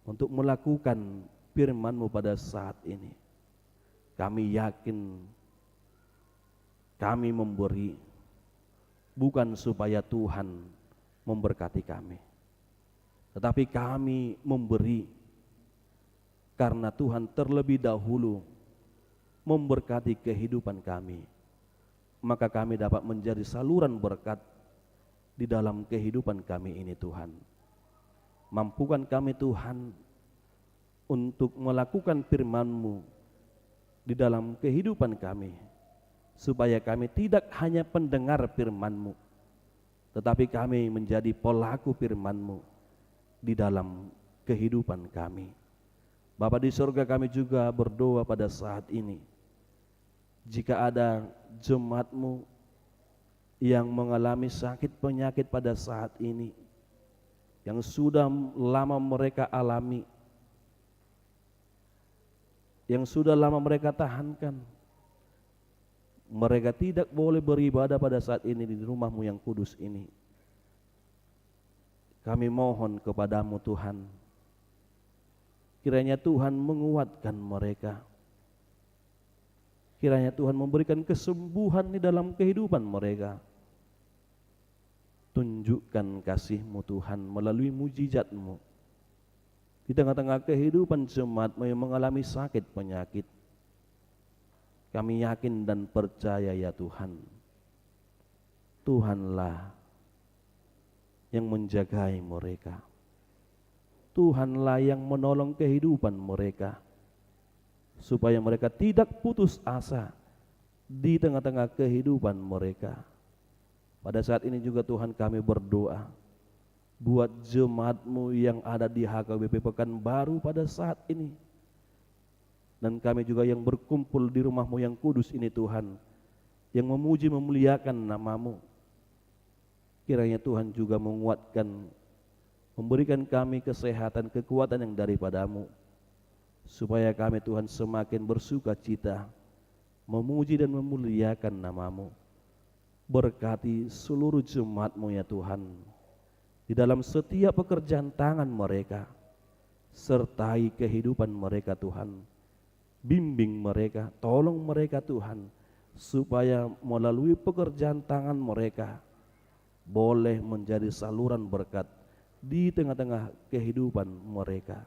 untuk melakukan firman-Mu pada saat ini. Kami yakin kami memberi bukan supaya Tuhan memberkati kami, tetapi kami memberi karena Tuhan terlebih dahulu memberkati kehidupan kami. Maka kami dapat menjadi saluran berkat di dalam kehidupan kami ini Tuhan. Mampukan kami Tuhan untuk melakukan firman-Mu di dalam kehidupan kami, supaya kami tidak hanya pendengar firman-Mu, tetapi kami menjadi pelaku firman-Mu di dalam kehidupan kami. Bapa di surga, kami juga berdoa pada saat ini, jika ada jemaat-Mu yang mengalami sakit penyakit pada saat ini, yang sudah lama mereka alami, yang sudah lama mereka tahankan. Mereka tidak boleh beribadah pada saat ini di rumah-Mu yang kudus ini. Kami mohon kepadamu Tuhan, kiranya Tuhan menguatkan mereka. Kiranya Tuhan memberikan kesembuhan di dalam kehidupan mereka. Tunjukkan kasih-Mu Tuhan melalui mujizat-Mu di tengah-tengah kehidupan jemaat-Mu yang mengalami sakit penyakit. Kami yakin dan percaya ya Tuhan, Tuhanlah yang menjagai mereka. Tuhanlah yang menolong kehidupan mereka, supaya mereka tidak putus asa di tengah-tengah kehidupan mereka. Pada saat ini juga Tuhan kami berdoa buat jemaat-Mu yang ada di HKBP Pekanbaru pada saat ini. Dan kami juga yang berkumpul di rumah-Mu yang kudus ini Tuhan, yang memuji memuliakan nama-Mu. Kiranya Tuhan juga menguatkan, memberikan kami kesehatan, kekuatan yang daripada-Mu, supaya kami Tuhan semakin bersuka cita, memuji dan memuliakan nama-Mu. Berkati seluruh jemaat-Mu ya Tuhan, di dalam setiap pekerjaan tangan mereka, sertai kehidupan mereka Tuhan. Bimbing mereka, tolong mereka Tuhan, supaya melalui pekerjaan tangan mereka boleh menjadi saluran berkat di tengah-tengah kehidupan mereka.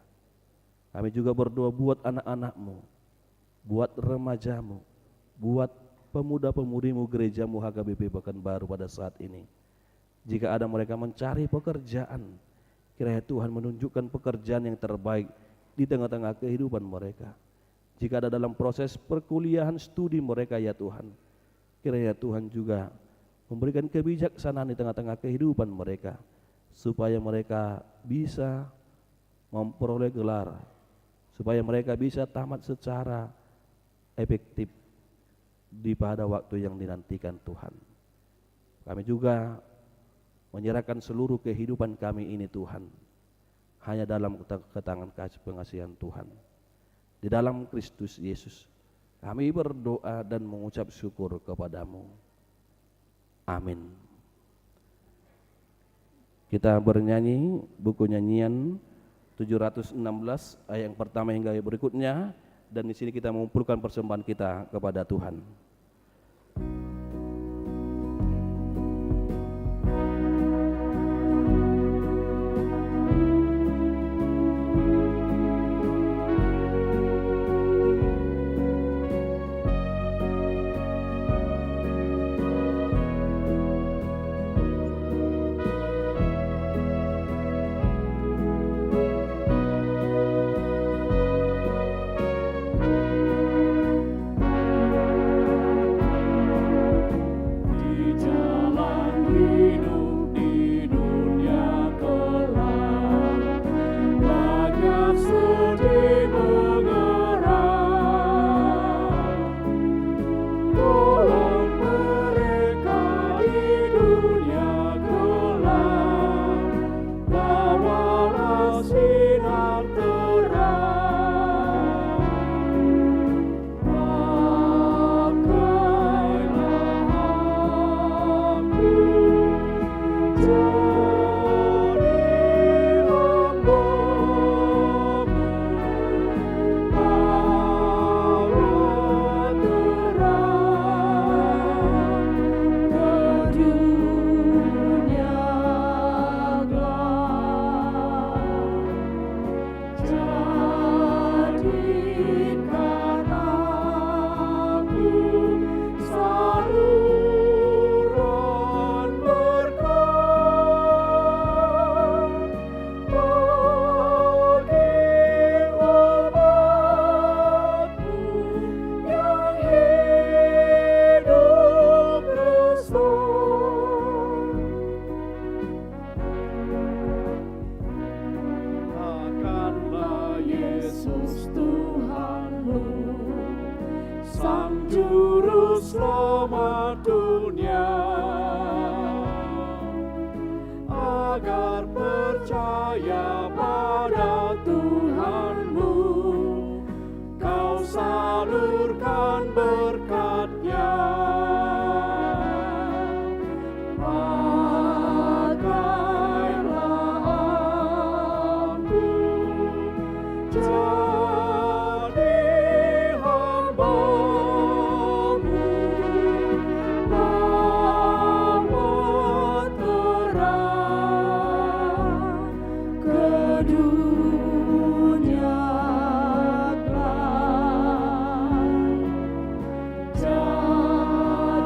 Kami juga berdoa buat anak-anak-Mu, buat remaja-Mu, buat pemuda-pemudi-Mu gereja-Mu HKBP Pekanbaru pada saat ini. Jika ada mereka mencari pekerjaan, kiranya Tuhan menunjukkan pekerjaan yang terbaik di tengah-tengah kehidupan mereka. Jika ada dalam proses perkuliahan studi mereka ya Tuhan, kiranya Tuhan juga memberikan kebijaksanaan di tengah-tengah kehidupan mereka, supaya mereka bisa memperoleh gelar, supaya mereka bisa tamat secara efektif di pada waktu yang dinantikan Tuhan. Kami juga menyerahkan seluruh kehidupan kami ini Tuhan, hanya dalam ketangan kasih pengasihan Tuhan. Di dalam Kristus Yesus kami berdoa dan mengucap syukur kepadamu. Amin. Kita bernyanyi buku nyanyian 716 ayat yang pertama hingga yang berikutnya, dan di sini kita mengumpulkan persembahan kita kepada Tuhan.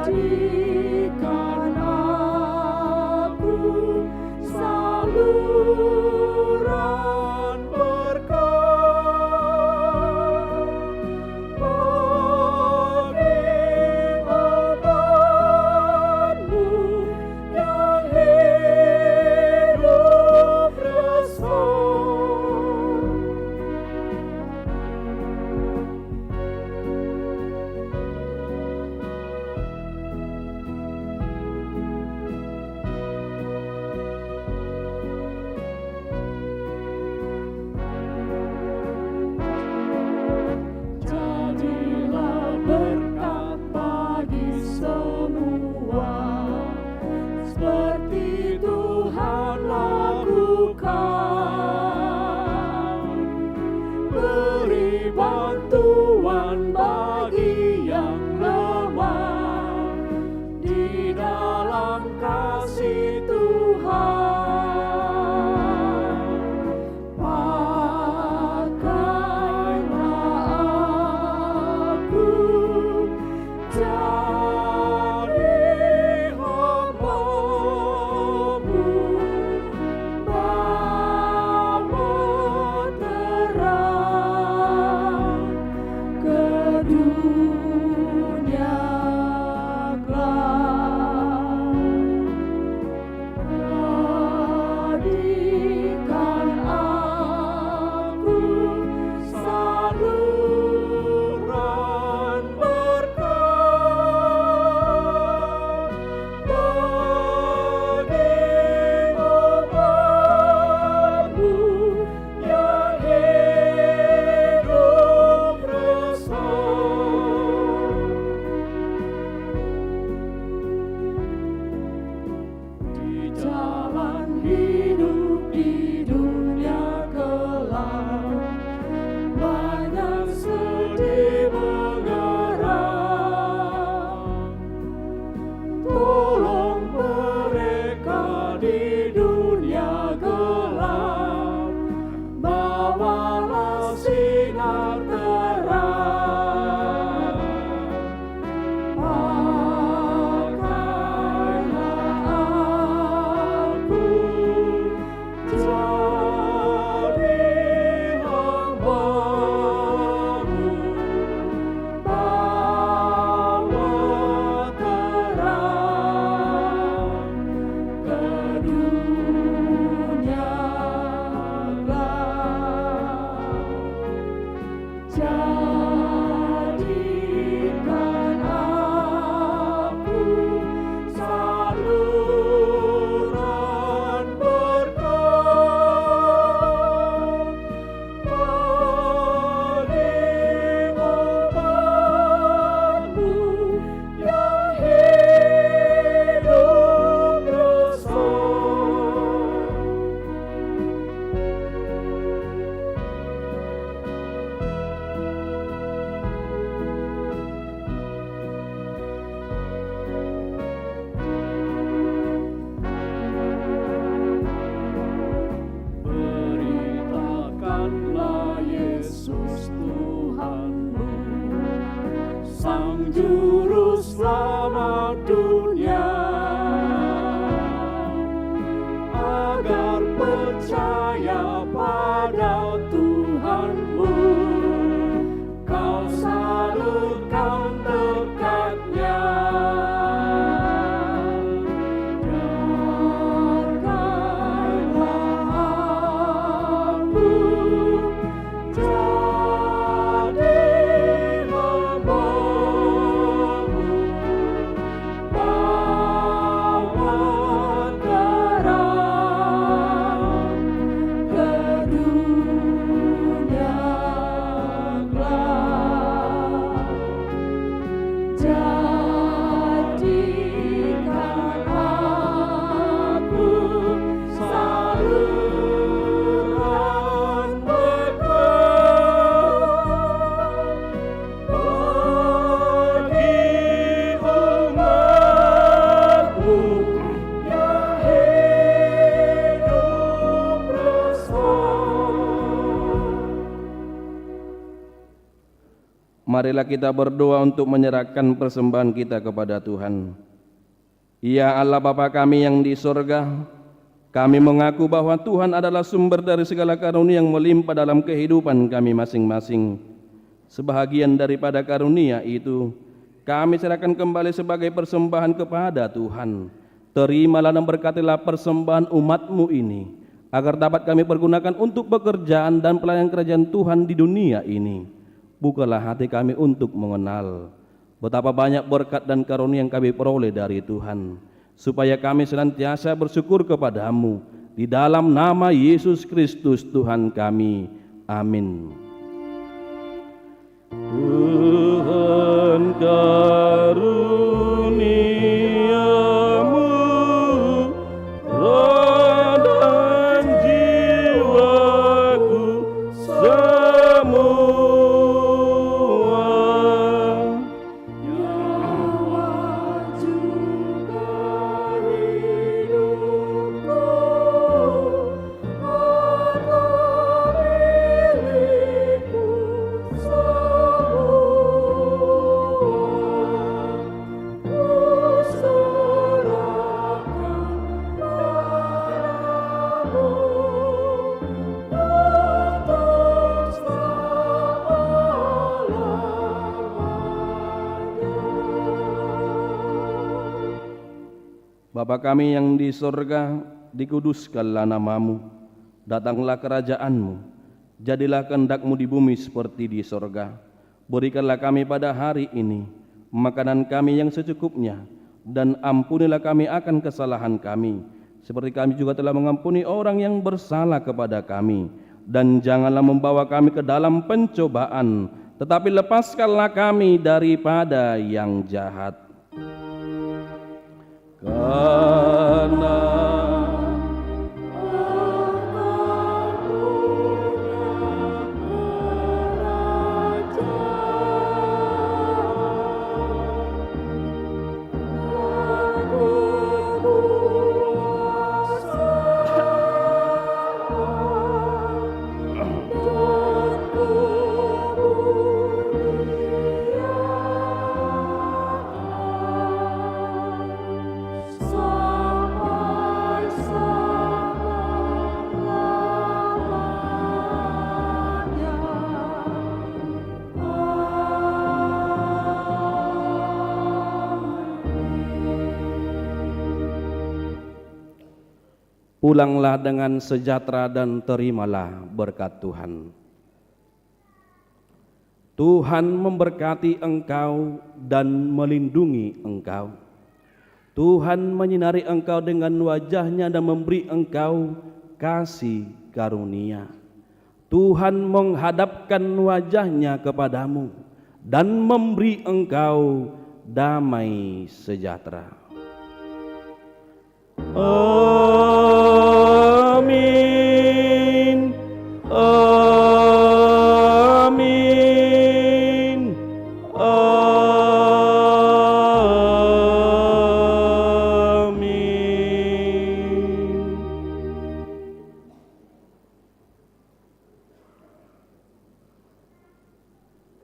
Jadikan aku saluran berkat bagi umat-Mu yang hidup resah. Jadilah berkat bagi semua, seperti Tuhan lakukan. Beri bantuan bagi yang lemah di dalam kasih Tuhan. Pakailah aku jadi hamba-Mu, bawa terang ke dunia gelap. Jadikan aku saluran berkat bagi umat-Mu yang hidup resah. Di jalan hidup di dunia gelap, banyak sedih mengerang. Tolong mereka di dunia gelap, bawalah sinar terang. Pakailah aku jadi hamba-Mu, bawa terang ke dunia gelap. Jadikan aku saluran berkat bagi umat-Mu yang hidup resah. Beritakanlah Yesus Tuhanmu, Sang Juru Selamat dunia, agar percaya pada Tuhanmu, kau salurkan berkat-Nya. Biarkanlah aku jadi hamba-Mu, marilah kita berdoa untuk menyerahkan persembahan kita kepada Tuhan. Ya Allah Bapa kami yang di sorga, kami mengaku bahwa Tuhan adalah sumber dari segala karunia yang melimpah dalam kehidupan kami masing-masing. Sebahagian daripada karunia itu, kami serahkan kembali sebagai persembahan kepada Tuhan. Terimalah dan berkatilah persembahan umat-Mu ini, agar dapat kami pergunakan untuk pekerjaan dan pelayanan kerajaan Tuhan di dunia ini. Bukalah hati kami untuk mengenal betapa banyak berkat dan karunia yang kami peroleh dari Tuhan, supaya kami senantiasa bersyukur kepada-Mu. Di dalam nama Yesus Kristus Tuhan kami. Amin. Tuhan karuniamu roh dan jiwaku semua. Bapa kami yang di sorga, dikuduskanlah nama-Mu, datanglah kerajaan-Mu, jadilah kehendak-Mu di bumi seperti di sorga. Berikanlah kami pada hari ini makanan kami yang secukupnya, dan ampunilah kami akan kesalahan kami, seperti kami juga telah mengampuni orang yang bersalah kepada kami. Dan janganlah membawa kami ke dalam pencobaan, tetapi lepaskanlah kami daripada yang jahat. Karena pulanglah dengan sejahtera dan terimalah berkat Tuhan. Tuhan memberkati engkau dan melindungi engkau. Tuhan menyinari engkau dengan wajah-Nya dan memberi engkau kasih karunia. Tuhan menghadapkan wajah-Nya kepadamu dan memberi engkau damai sejahtera. Amin. Amin. Amin.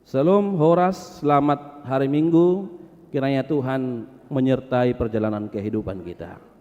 Salam Horas, selamat hari Minggu. Kiranya Tuhan menyertai perjalanan kehidupan kita.